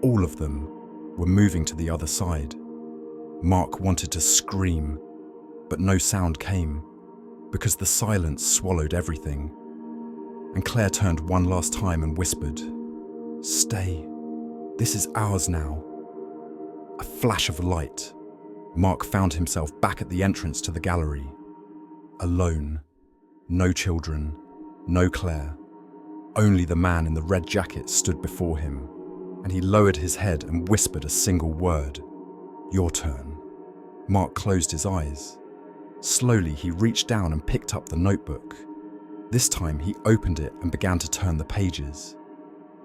All of them were moving to the other side. Mark wanted to scream, but no sound came, because the silence swallowed everything. And Claire turned one last time and whispered, "Stay. This is ours now." A flash of light, Mark found himself back at the entrance to the gallery. Alone. No children. No Claire. Only the man in the red jacket stood before him, and he lowered his head and whispered a single word. "Your turn." Mark closed his eyes. Slowly, he reached down and picked up the notebook. This time, he opened it and began to turn the pages.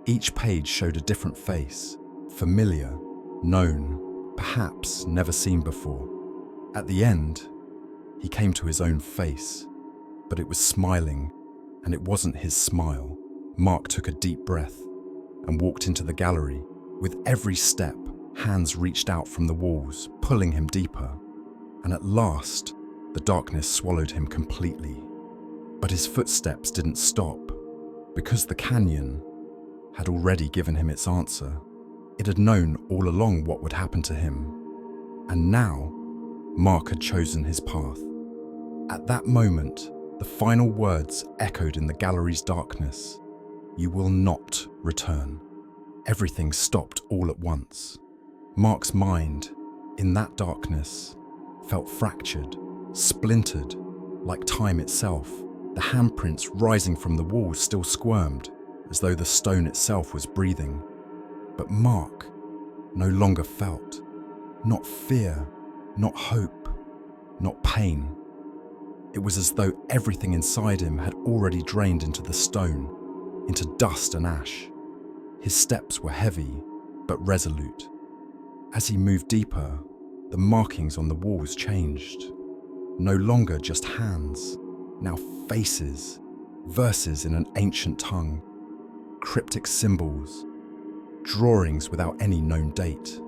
Each page showed a different face, familiar, known, perhaps never seen before. At the end, he came to his own face, but it was smiling, and it wasn't his smile. Mark took a deep breath and walked into the gallery. With every step, hands reached out from the walls, pulling him deeper. And at last, the darkness swallowed him completely. But his footsteps didn't stop, because the canyon had already given him its answer. It had known all along what would happen to him. And now, Mark had chosen his path. At that moment, the final words echoed in the gallery's darkness. "You will not return." Everything stopped all at once. Mark's mind, in that darkness, felt fractured, splintered, like time itself. The handprints rising from the walls still squirmed, as though the stone itself was breathing. But Mark no longer felt. Not fear, not hope, not pain. It was as though everything inside him had already drained into the stone, into dust and ash. His steps were heavy, but resolute. As he moved deeper, the markings on the walls changed. No longer just hands, now faces, verses in an ancient tongue, cryptic symbols, drawings without any known date.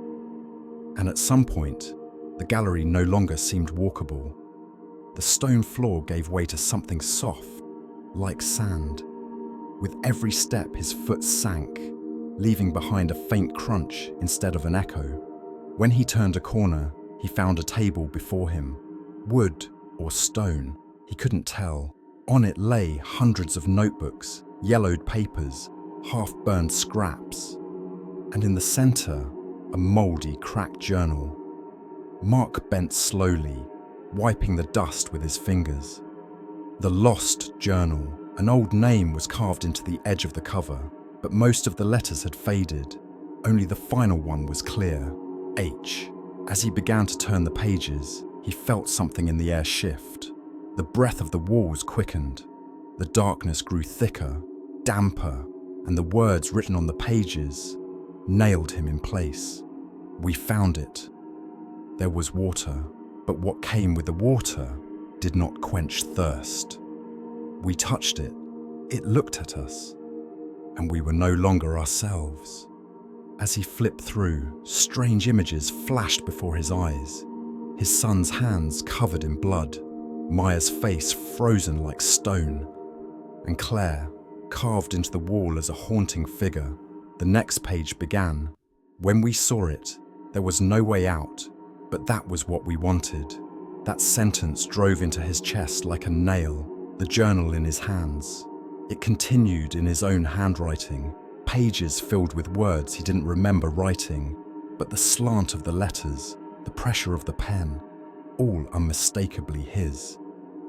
And at some point, the gallery no longer seemed walkable. The stone floor gave way to something soft, like sand. With every step, his foot sank, leaving behind a faint crunch instead of an echo. When he turned a corner, he found a table before him. Wood or stone, he couldn't tell. On it lay hundreds of notebooks, yellowed papers, half-burned scraps, and in the center, a moldy, cracked journal. Mark bent slowly, wiping the dust with his fingers. The Lost Journal. An old name was carved into the edge of the cover, but most of the letters had faded. Only the final one was clear, H. As he began to turn the pages, he felt something in the air shift. The breath of the walls quickened. The darkness grew thicker, damper, and the words written on the pages nailed him in place. We found it. There was water, but what came with the water did not quench thirst. We touched it. It looked at us, and we were no longer ourselves. As he flipped through, strange images flashed before his eyes. His son's hands covered in blood, Maya's face frozen like stone, and Claire carved into the wall as a haunting figure. The next page began. When we saw it, there was no way out, but that was what we wanted. That sentence drove into his chest like a nail, the journal in his hands. It continued in his own handwriting, pages filled with words he didn't remember writing, but the slant of the letters, the pressure of the pen, all unmistakably his.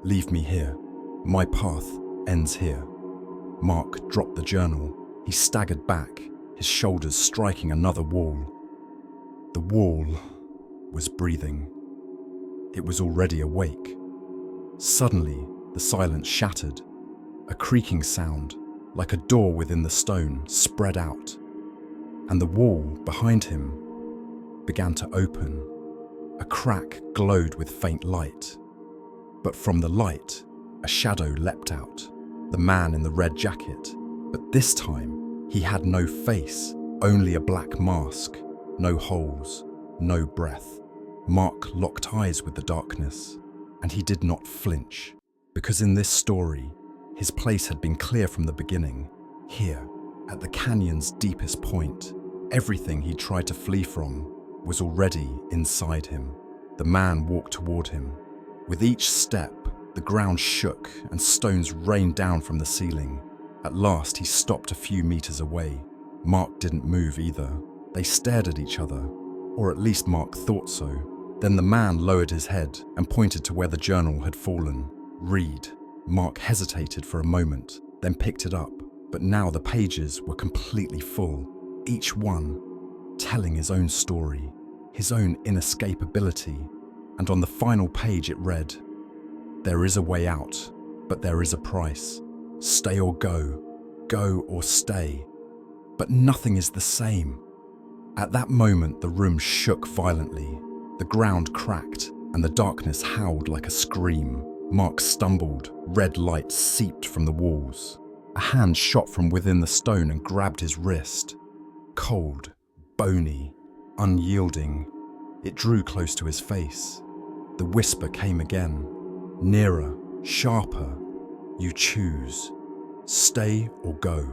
Leave me here. My path ends here. Mark dropped the journal. He staggered back, his shoulders striking another wall. The wall was breathing. It was already awake. Suddenly, the silence shattered. A creaking sound, like a door within the stone, spread out, and the wall behind him began to open. A crack glowed with faint light, but from the light, a shadow leapt out, the man in the red jacket. But this time, he had no face, only a black mask, no holes, no breath. Mark locked eyes with the darkness, and he did not flinch, because in this story, his place had been clear from the beginning. Here, at the canyon's deepest point, everything he tried to flee from was already inside him. The man walked toward him. With each step, the ground shook and stones rained down from the ceiling. At last, he stopped a few meters away. Mark didn't move either. They stared at each other, or at least Mark thought so. Then the man lowered his head and pointed to where the journal had fallen. "Read." Mark hesitated for a moment, then picked it up. But now the pages were completely full, each one telling his own story, his own inescapability. And on the final page it read, "There is a way out, but there is a price. Stay or go, go or stay. But nothing is the same." At that moment, the room shook violently. The ground cracked, and the darkness howled like a scream. Mark stumbled. Red light seeped from the walls. A hand shot from within the stone and grabbed his wrist. Cold, bony, unyielding, it drew close to his face. The whisper came again, nearer, sharper. "You choose. Stay or go.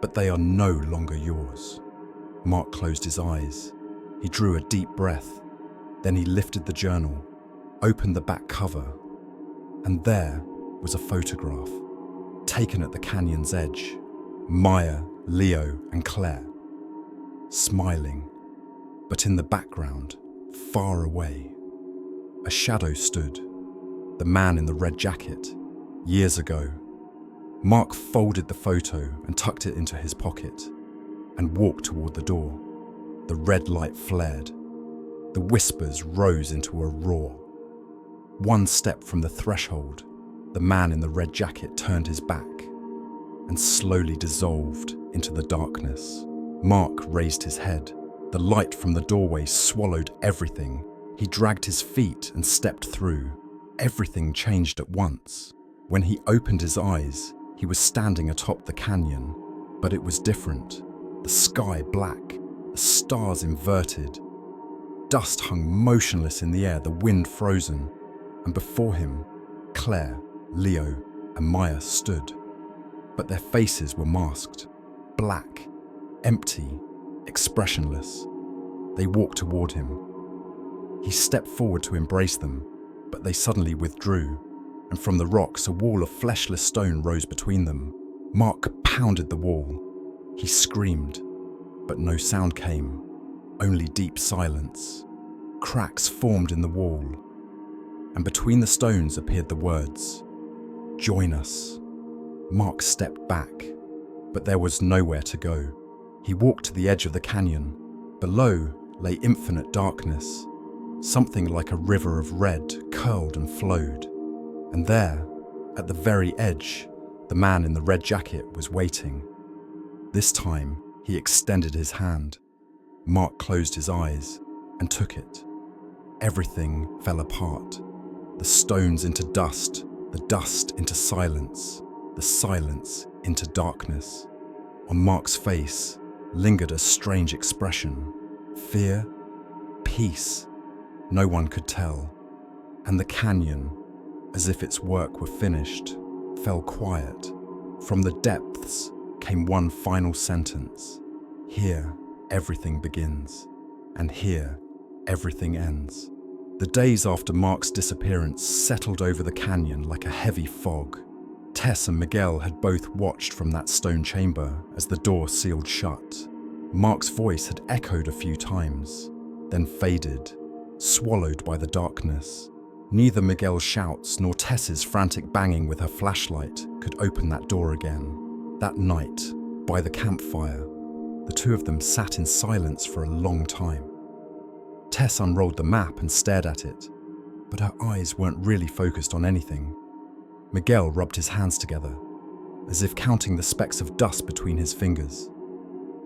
But they are no longer yours." Mark closed his eyes. He drew a deep breath. Then he lifted the journal, opened the back cover, and there was a photograph, taken at the canyon's edge. Maya, Leo, and Claire, smiling. But in the background, far away, a shadow stood, the man in the red jacket, years ago. Mark folded the photo and tucked it into his pocket and walked toward the door. The red light flared. The whispers rose into a roar. One step from the threshold, the man in the red jacket turned his back and slowly dissolved into the darkness. Mark raised his head. The light from the doorway swallowed everything. He dragged his feet and stepped through. Everything changed at once. When he opened his eyes, he was standing atop the canyon, but it was different. The sky black, the stars inverted. Dust hung motionless in the air, the wind frozen, and before him, Claire, Leo, and Maya stood. But their faces were masked, black, empty, expressionless. They walked toward him. He stepped forward to embrace them, but they suddenly withdrew, and from the rocks a wall of fleshless stone rose between them. Mark pounded the wall. He screamed, but no sound came, only deep silence. Cracks formed in the wall, and between the stones appeared the words, "Join us." Mark stepped back, but there was nowhere to go. He walked to the edge of the canyon. Below lay infinite darkness. Something like a river of red curled and flowed. And there, at the very edge, the man in the red jacket was waiting. This time, he extended his hand. Mark closed his eyes and took it. Everything fell apart. The stones into dust, the dust into silence, the silence into darkness. On Mark's face lingered a strange expression. Fear, peace, no one could tell. And the canyon, as if its work were finished, fell quiet. From the depths came one final sentence. Here, everything begins, and here, everything ends. The days after Mark's disappearance settled over the canyon like a heavy fog. Tess and Miguel had both watched from that stone chamber as the door sealed shut. Mark's voice had echoed a few times, then faded, swallowed by the darkness. Neither Miguel's shouts nor Tess's frantic banging with her flashlight could open that door again. That night, by the campfire, the two of them sat in silence for a long time. Tess unrolled the map and stared at it, but her eyes weren't really focused on anything. Miguel rubbed his hands together, as if counting the specks of dust between his fingers.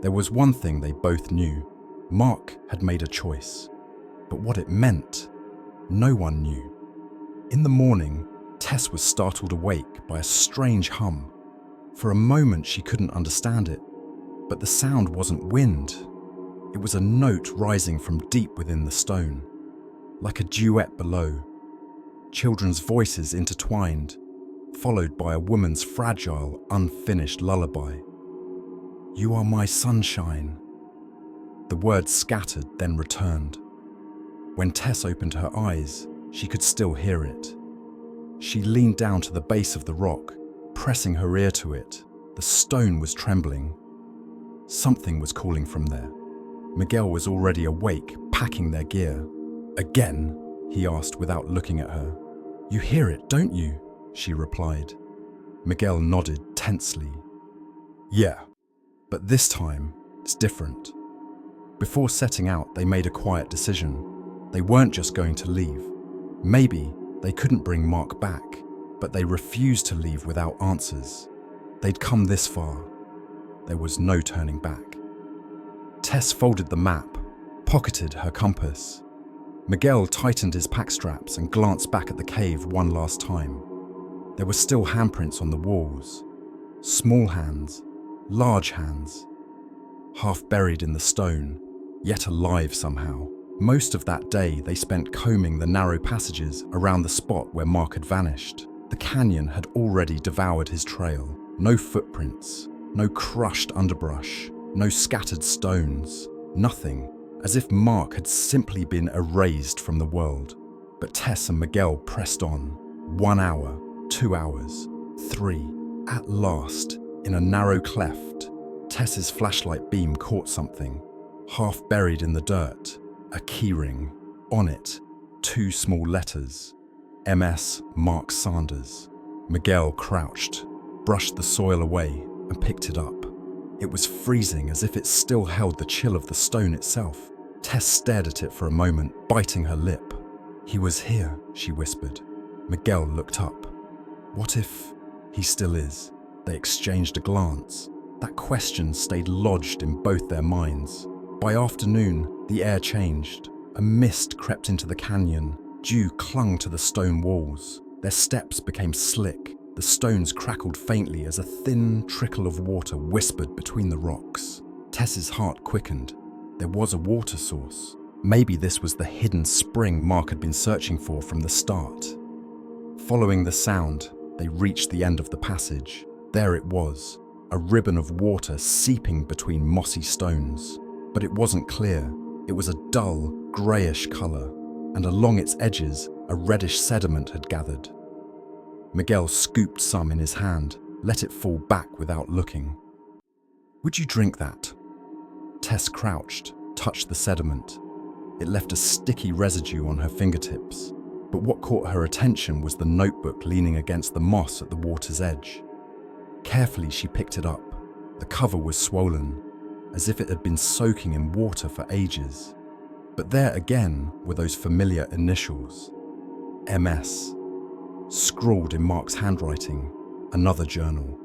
There was one thing they both knew. Mark had made a choice, but what it meant, no one knew. In the morning, Tess was startled awake by a strange hum. For a moment she couldn't understand it, but the sound wasn't wind. It was a note rising from deep within the stone, like a duet below. Children's voices intertwined, followed by a woman's fragile, unfinished lullaby. "You are my sunshine." The words scattered, then returned. When Tess opened her eyes, she could still hear it. She leaned down to the base of the rock, pressing her ear to it. The stone was trembling. Something was calling from there. Miguel was already awake, packing their gear. Again? He asked without looking at her. You hear it, don't you? She replied. Miguel nodded tensely. Yeah, but this time it's different. Before setting out, they made a quiet decision. They weren't just going to leave. Maybe they couldn't bring Mark back, but they refused to leave without answers. They'd come this far. There was no turning back. Tess folded the map, pocketed her compass. Miguel tightened his pack straps and glanced back at the cave one last time. There were still handprints on the walls. Small hands, large hands, half buried in the stone, yet alive somehow. Most of that day they spent combing the narrow passages around the spot where Mark had vanished. The canyon had already devoured his trail. No footprints, no crushed underbrush, no scattered stones, nothing, as if Mark had simply been erased from the world. But Tess and Miguel pressed on. 1 hour, 2 hours, 3. At last, in a narrow cleft, Tess's flashlight beam caught something, half buried in the dirt, a keyring. On it, 2 small letters, MS Mark Sanders. Miguel crouched, brushed the soil away, and picked it up. It was freezing, as if it still held the chill of the stone itself. Tess stared at it for a moment, biting her lip. He was here, she whispered. Miguel looked up. What if he still is? They exchanged a glance. That question stayed lodged in both their minds. By afternoon, the air changed. A mist crept into the canyon. Dew clung to the stone walls. Their steps became slick. The stones crackled faintly as a thin trickle of water whispered between the rocks. Tess's heart quickened. There was a water source. Maybe this was the hidden spring Mark had been searching for from the start. Following the sound, they reached the end of the passage. There it was, a ribbon of water seeping between mossy stones. But it wasn't clear. It was a dull, greyish colour, and along its edges, a reddish sediment had gathered. Miguel scooped some in his hand, let it fall back without looking. Would you drink that? Tess crouched, touched the sediment. It left a sticky residue on her fingertips, but what caught her attention was the notebook leaning against the moss at the water's edge. Carefully, she picked it up. The cover was swollen, as if it had been soaking in water for ages. But there again were those familiar initials. MS. Scrawled in Mark's handwriting, another journal.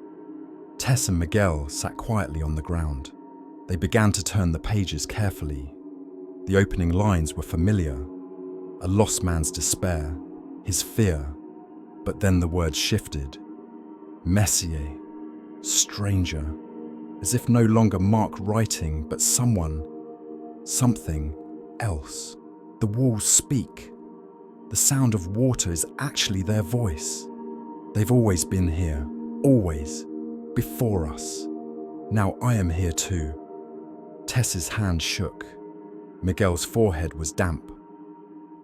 Tess and Miguel sat quietly on the ground. They began to turn the pages carefully. The opening lines were familiar. A lost man's despair, his fear. But then the words shifted. Messier. Stranger. As if no longer Mark writing, but someone. Something else. The walls speak. The sound of water is actually their voice. They've always been here. Always. Before us. Now I am here too. Tess's hand shook. Miguel's forehead was damp.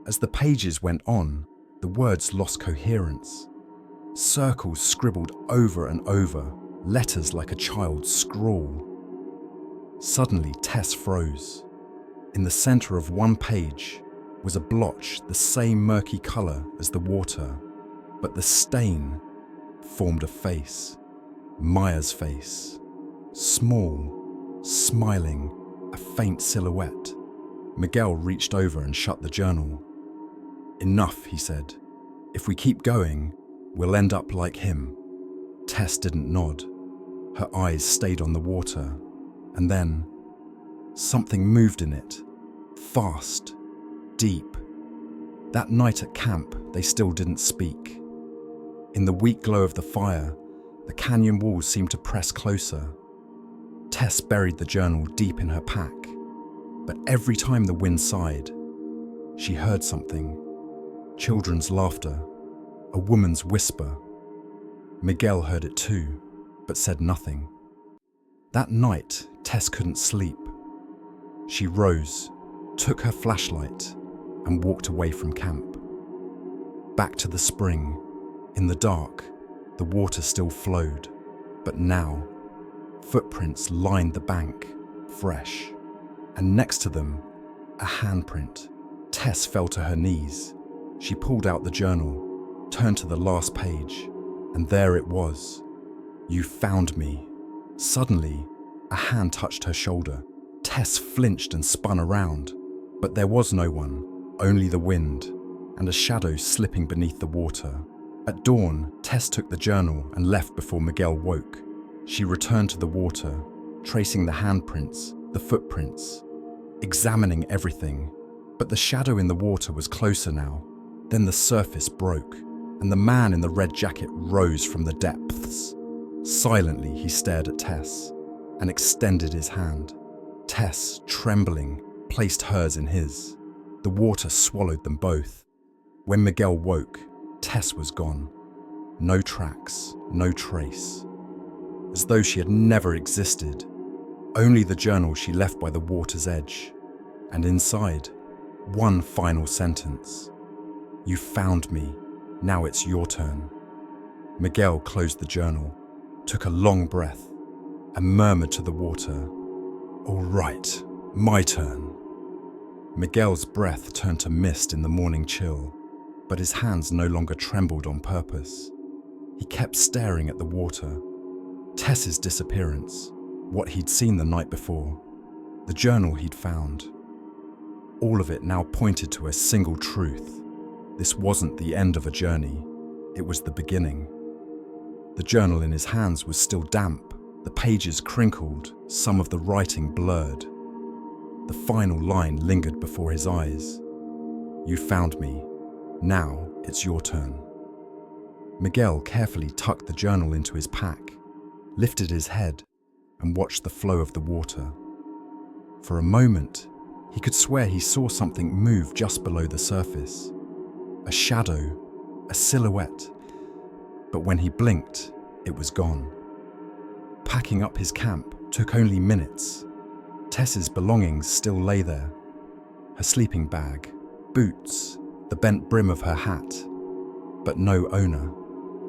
As the pages went on, the words lost coherence. Circles scribbled over and over, letters like a child's scrawl. Suddenly, Tess froze. In the center of one page was a blotch the same murky color as the water, but the stain formed a face. Maya's face. Small, smiling, a faint silhouette. Miguel reached over and shut the journal. Enough, he said. If we keep going, we'll end up like him. Tess didn't nod. Her eyes stayed on the water, and then something moved in it. Fast, deep. That night at camp, they still didn't speak. In the weak glow of the fire, the canyon walls seemed to press closer. Tess buried the journal deep in her pack, but every time the wind sighed, she heard something. Children's laughter, a woman's whisper. Miguel heard it too, but said nothing. That night, Tess couldn't sleep. She rose, took her flashlight, and walked away from camp. Back to the spring. In the dark, the water still flowed, but now, footprints lined the bank, fresh, and next to them, a handprint, Tess fell to her knees. She pulled out the journal, turned to the last page, and there it was. "You found me." Suddenly, a hand touched her shoulder. Tess flinched and spun around, but there was no one, only the wind, and a shadow slipping beneath the water. At dawn, Tess took the journal and left before Miguel woke. She returned to the water, tracing the handprints, the footprints, examining everything. But the shadow in the water was closer now. Then the surface broke, and the man in the red jacket rose from the depths. Silently, he stared at Tess and extended his hand. Tess, trembling, placed hers in his. The water swallowed them both. When Miguel woke, Tess was gone. No tracks, no trace. As though she had never existed. Only the journal she left by the water's edge. And inside, one final sentence. "You found me. Now it's your turn." Miguel closed the journal, took a long breath, and murmured to the water, "All right, my turn." Miguel's breath turned to mist in the morning chill, but his hands no longer trembled on purpose. He kept staring at the water. Tess's disappearance, what he'd seen the night before, the journal he'd found. All of it now pointed to a single truth. This wasn't the end of a journey, it was the beginning. The journal in his hands was still damp, the pages crinkled, some of the writing blurred. The final line lingered before his eyes. "You found me. Now it's your turn." Miguel carefully tucked the journal into his pack, lifted his head, and watched the flow of the water. For a moment, he could swear he saw something move just below the surface. A shadow, a silhouette. But when he blinked, it was gone. Packing up his camp took only minutes. Tess's belongings still lay there. Her sleeping bag, boots, the bent brim of her hat. But no owner.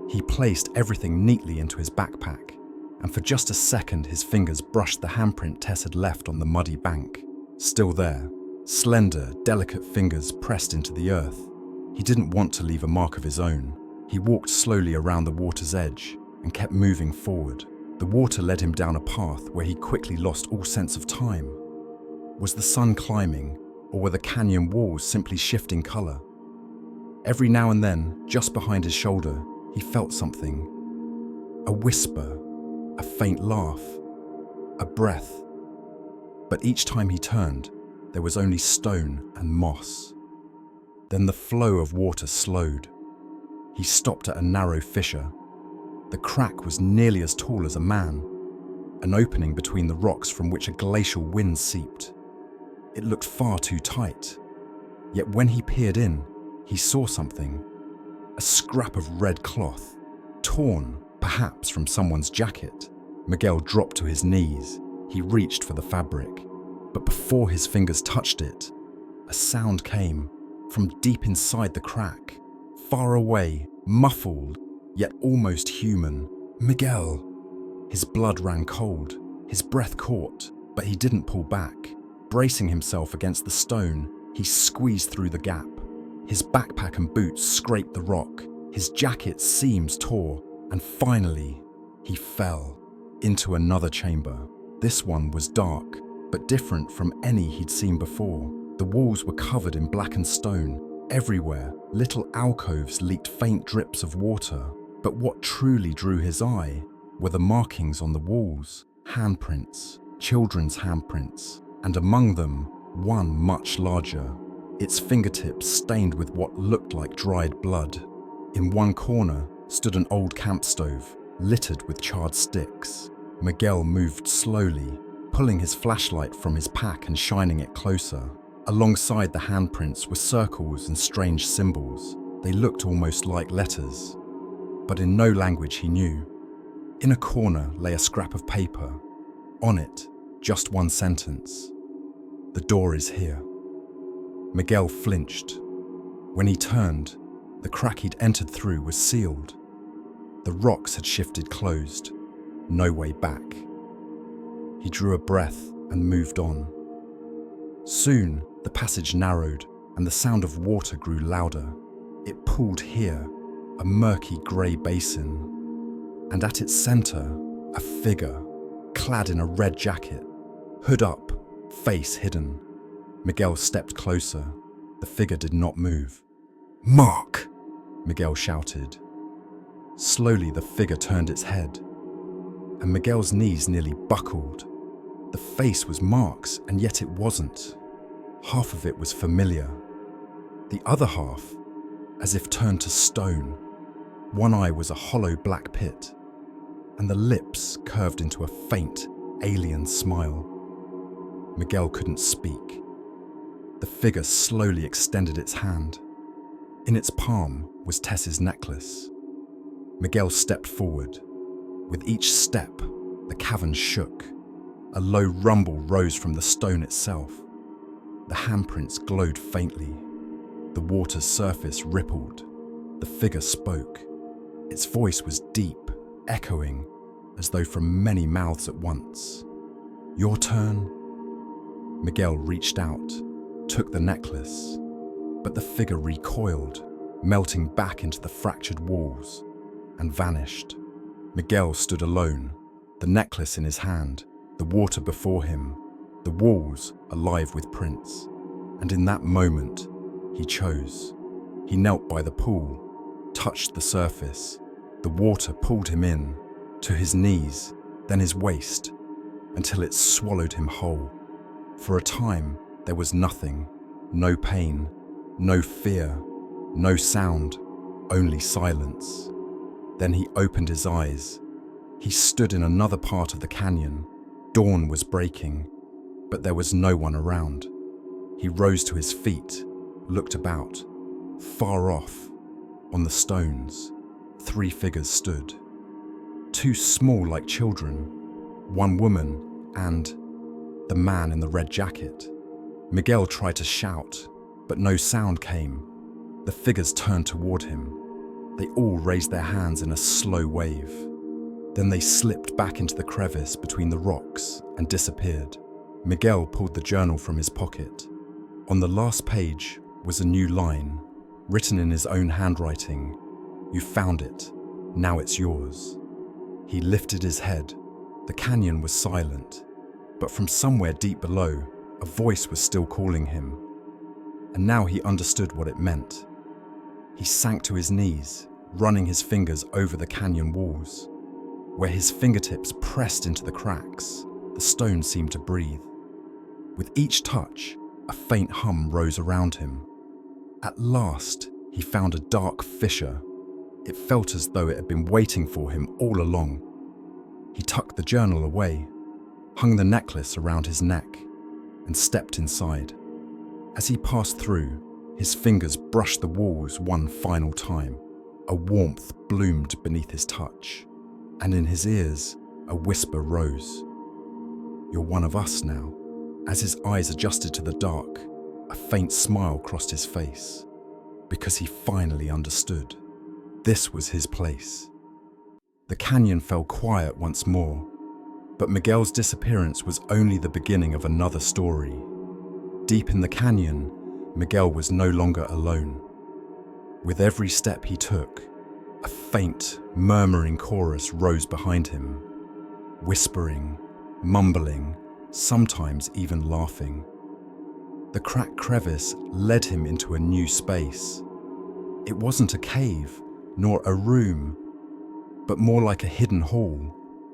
He placed everything neatly into his backpack, and for just a second his fingers brushed the handprint Tess had left on the muddy bank. Still there, slender, delicate fingers pressed into the earth. He didn't want to leave a mark of his own. He walked slowly around the water's edge and kept moving forward. The water led him down a path where he quickly lost all sense of time. Was the sun climbing, or were the canyon walls simply shifting color? Every now and then, just behind his shoulder, he felt something. A whisper, a faint laugh, a breath. But each time he turned, there was only stone and moss. Then the flow of water slowed. He stopped at a narrow fissure. The crack was nearly as tall as a man, an opening between the rocks from which a glacial wind seeped. It looked far too tight. Yet when he peered in, he saw something. A scrap of red cloth, torn, perhaps from someone's jacket. Miguel dropped to his knees. He reached for the fabric, but before his fingers touched it, a sound came from deep inside the crack, far away, muffled, yet almost human. Miguel! His blood ran cold, his breath caught, but he didn't pull back. Bracing himself against the stone, he squeezed through the gap. His backpack and boots scraped the rock, his jacket's seams tore, and finally, he fell into another chamber. This one was dark, but different from any he'd seen before. The walls were covered in blackened stone. Everywhere, little alcoves leaked faint drips of water. But what truly drew his eye were the markings on the walls, handprints, children's handprints, and among them, one much larger, its fingertips stained with what looked like dried blood. In one corner stood an old camp stove, littered with charred sticks. Miguel moved slowly, pulling his flashlight from his pack and shining it closer. Alongside the handprints were circles and strange symbols. They looked almost like letters, but in no language he knew. In a corner lay a scrap of paper. On it, just one sentence. "The door is here." Miguel flinched. When he turned, the crack he'd entered through was sealed. The rocks had shifted closed. No way back. He drew a breath and moved on. Soon, the passage narrowed, and the sound of water grew louder. It pooled here, a murky grey basin, and at its centre, a figure, clad in a red jacket, hood up, face hidden. Miguel stepped closer. The figure did not move. "Mark!" Miguel shouted. Slowly the figure turned its head, and Miguel's knees nearly buckled. The face was Mark's, and yet it wasn't. Half of it was familiar. The other half, as if turned to stone. One eye was a hollow black pit, and the lips curved into a faint, alien smile. Miguel couldn't speak. The figure slowly extended its hand. In its palm was Tess's necklace. Miguel stepped forward. With each step, the cavern shook. A low rumble rose from the stone itself. The handprints glowed faintly. The water's surface rippled. The figure spoke. Its voice was deep, echoing, as though from many mouths at once. "Your turn?" Miguel reached out, took the necklace, but the figure recoiled, melting back into the fractured walls, and vanished. Miguel stood alone, the necklace in his hand, the water before him, the walls alive with prints. And in that moment, he chose. He knelt by the pool, touched the surface. The water pulled him in, to his knees, then his waist, until it swallowed him whole. For a time, there was nothing, no pain, no fear, no sound, only silence. Then he opened his eyes. He stood in another part of the canyon. Dawn was breaking, but there was no one around. He rose to his feet, looked about. Far off, on the stones, 3 figures stood. 2 small like children, 1 woman, and the man in the red jacket. Miguel tried to shout, but no sound came. The figures turned toward him. They all raised their hands in a slow wave. Then they slipped back into the crevice between the rocks and disappeared. Miguel pulled the journal from his pocket. On the last page was a new line, written in his own handwriting. "You found it. Now it's yours." He lifted his head. The canyon was silent, but from somewhere deep below, a voice was still calling him. And now he understood what it meant. He sank to his knees, running his fingers over the canyon walls. Where his fingertips pressed into the cracks, the stone seemed to breathe. With each touch, a faint hum rose around him. At last, he found a dark fissure. It felt as though it had been waiting for him all along. He tucked the journal away, hung the necklace around his neck, and stepped inside. As he passed through, his fingers brushed the walls one final time. A warmth bloomed beneath his touch, and in his ears, a whisper rose. "You're one of us now." As his eyes adjusted to the dark, a faint smile crossed his face, because he finally understood. This was his place. The canyon fell quiet once more, but Miguel's disappearance was only the beginning of another story. Deep in the canyon, Miguel was no longer alone. With every step he took, a faint, murmuring chorus rose behind him, whispering, mumbling, sometimes even laughing. The cracked crevice led him into a new space. It wasn't a cave, nor a room, but more like a hidden hall,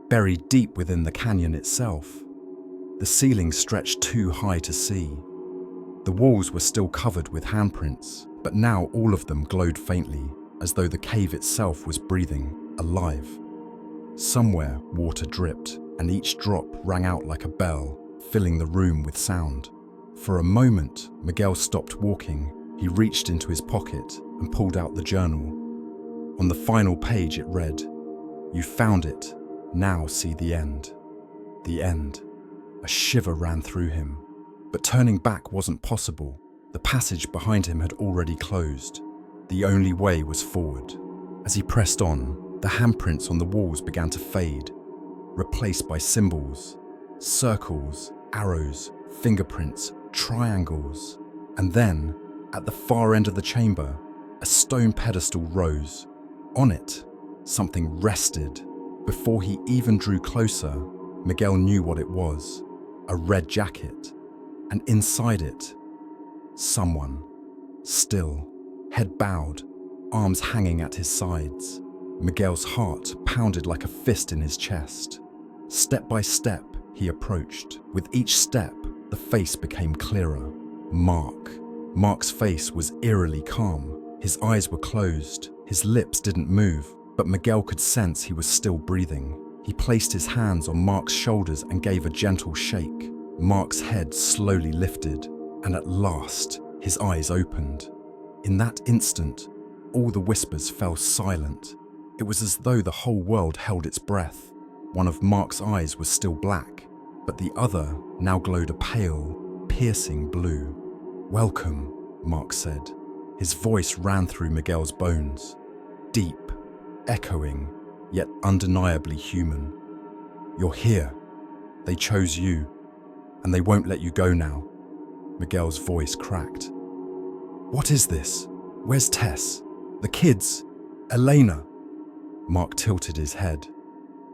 buried deep within the canyon itself. The ceiling stretched too high to see. The walls were still covered with handprints, but now all of them glowed faintly, as though the cave itself was breathing, alive. Somewhere, water dripped, and each drop rang out like a bell, filling the room with sound. For a moment, Miguel stopped walking. He reached into his pocket and pulled out the journal. On the final page it read, "You found it. Now see the end." The end. A shiver ran through him. But turning back wasn't possible. The passage behind him had already closed. The only way was forward. As he pressed on, the handprints on the walls began to fade, replaced by symbols, circles, arrows, fingerprints, triangles. And then, At the far end of the chamber, a stone pedestal rose. On it, something rested. Before he even drew closer, Miguel knew what it was. A red jacket. And inside it, someone. Still, head bowed, arms hanging at his sides. Miguel's heart pounded like a fist in his chest. Step by step, he approached. With each step, the face became clearer. Mark. Mark's face was eerily calm. His eyes were closed. His lips didn't move, but Miguel could sense he was still breathing. He placed his hands on Mark's shoulders and gave a gentle shake. Mark's head slowly lifted, and at last, his eyes opened. In that instant, all the whispers fell silent. It was as though the whole world held its breath. One of Mark's eyes was still black, but the other now glowed a pale, piercing blue. "Welcome," Mark said. His voice ran through Miguel's bones. Deep, echoing, yet undeniably human. "You're here. They chose you, and they won't let you go now." Miguel's voice cracked. "What is this? Where's Tess? The kids? Elena?" Mark tilted his head.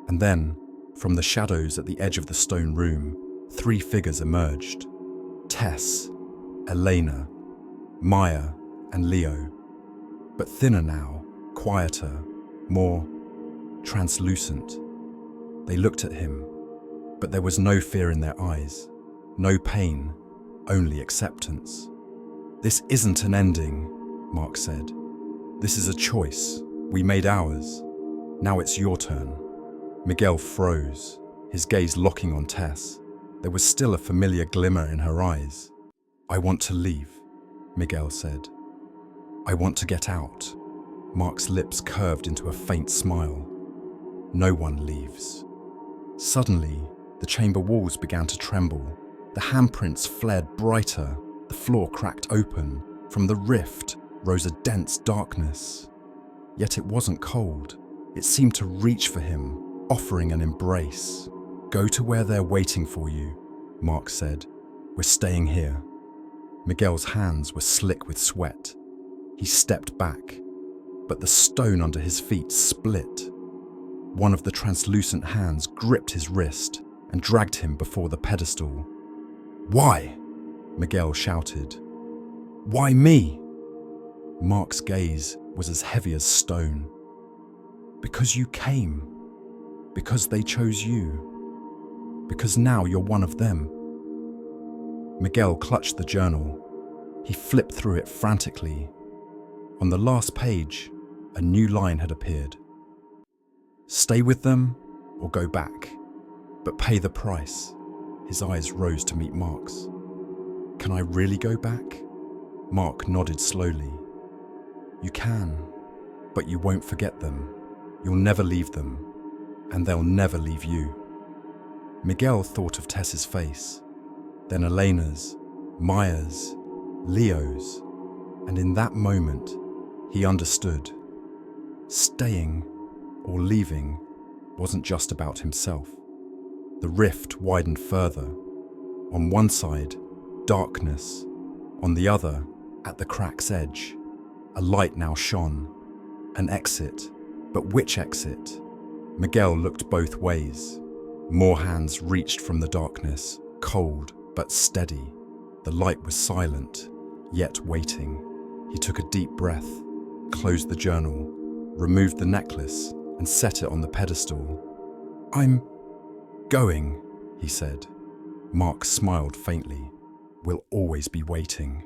And then, from the shadows at the edge of the stone room, 3 figures emerged. Tess, Elena, Maya, and Leo. But thinner now, quieter, more translucent. They looked at him, but there was no fear in their eyes, no pain, only acceptance. "This isn't an ending," Mark said. "This is a choice. We made ours. Now it's your turn." Miguel froze, his gaze locking on Tess. There was still a familiar glimmer in her eyes. "I want to leave," Miguel said. "I want to get out." Mark's lips curved into a faint smile. "No one leaves." Suddenly, the chamber walls began to tremble. The handprints flared brighter. The floor cracked open. From the rift rose a dense darkness. Yet it wasn't cold. It seemed to reach for him, offering an embrace. "Go to where they're waiting for you," Mark said. "We're staying here." Miguel's hands were slick with sweat. He stepped back, but the stone under his feet split. One of the translucent hands gripped his wrist and dragged him before the pedestal. "Why?" Miguel shouted. "Why me?" Mark's gaze was as heavy as stone. "Because you came. Because they chose you. Because now you're one of them." Miguel clutched the journal. He flipped through it frantically. On the last page, a new line had appeared. "Stay with them or go back, but pay the price." His eyes rose to meet Mark's. "Can I really go back?" Mark nodded slowly. "You can, but you won't forget them. You'll never leave them, and they'll never leave you." Miguel thought of Tess's face, then Elena's, Maya's, Leo's, and in that moment, he understood. Staying or leaving wasn't just about himself. The rift widened further. On one side, darkness. On the other, at the crack's edge, a light now shone. An exit. But which exit? Miguel looked both ways. More hands reached from the darkness, cold but steady. The light was silent, yet waiting. He took a deep breath, closed the journal, removed the necklace, and set it on the pedestal. "I'm going," he said. Mark smiled faintly. "We'll always be waiting."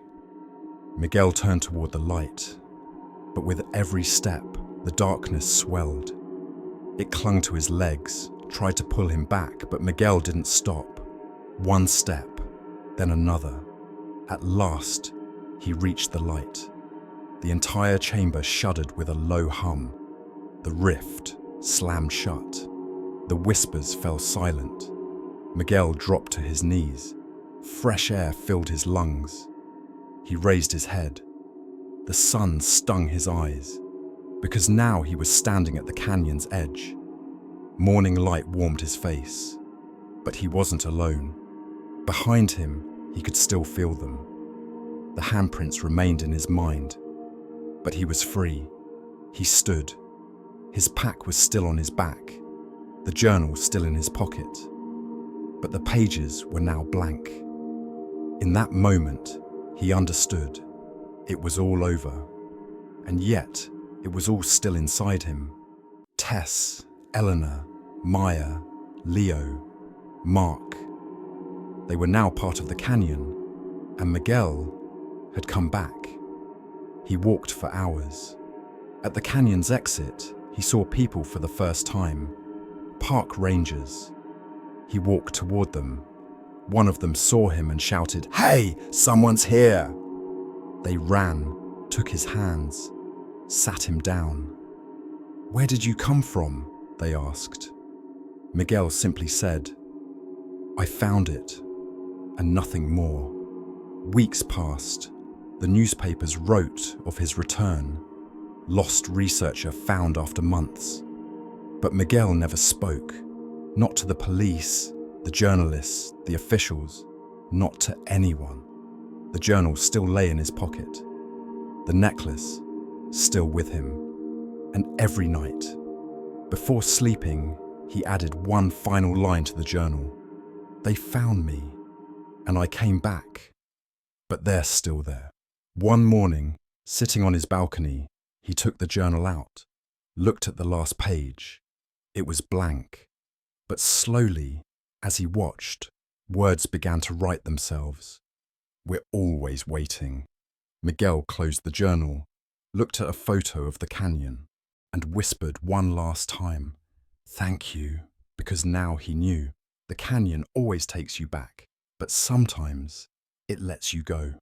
Miguel turned toward the light, but with every step, the darkness swelled. It clung to his legs, tried to pull him back, but Miguel didn't stop. One step, then another. At last, he reached the light. The entire chamber shuddered with a low hum. The rift slammed shut. The whispers fell silent. Miguel dropped to his knees. Fresh air filled his lungs. He raised his head. The sun stung his eyes, because now he was standing at the canyon's edge. Morning light warmed his face, but he wasn't alone. Behind him, he could still feel them. The handprints remained in his mind, but he was free. He stood. His pack was still on his back, the journal still in his pocket, but the pages were now blank. In that moment, he understood. It was all over, and yet it was all still inside him. Tess, Eleanor, Maya, Leo, Mark. They were now part of the canyon, and Miguel had come back. He walked for hours. At the canyon's exit, he saw people for the first time, park rangers. He walked toward them. One of them saw him and shouted, "Hey, someone's here!" They ran, took his hands, sat him down. "Where did you come from?" they asked. Miguel simply said, "I found it, and nothing more." Weeks passed. The newspapers wrote of his return, lost researcher found after months. But Miguel never spoke, not to the police, the journalists, the officials, not to anyone. The journal still lay in his pocket, the necklace still with him. And every night, before sleeping, he added one final line to the journal. "They found me, and I came back, but they're still there." One morning, sitting on his balcony, he took the journal out, looked at the last page. It was blank, but slowly, as he watched, words began to write themselves. "We're always waiting." Miguel closed the journal, looked at a photo of the canyon, and whispered one last time, "Thank you," because now he knew the canyon always takes you back, but sometimes it lets you go.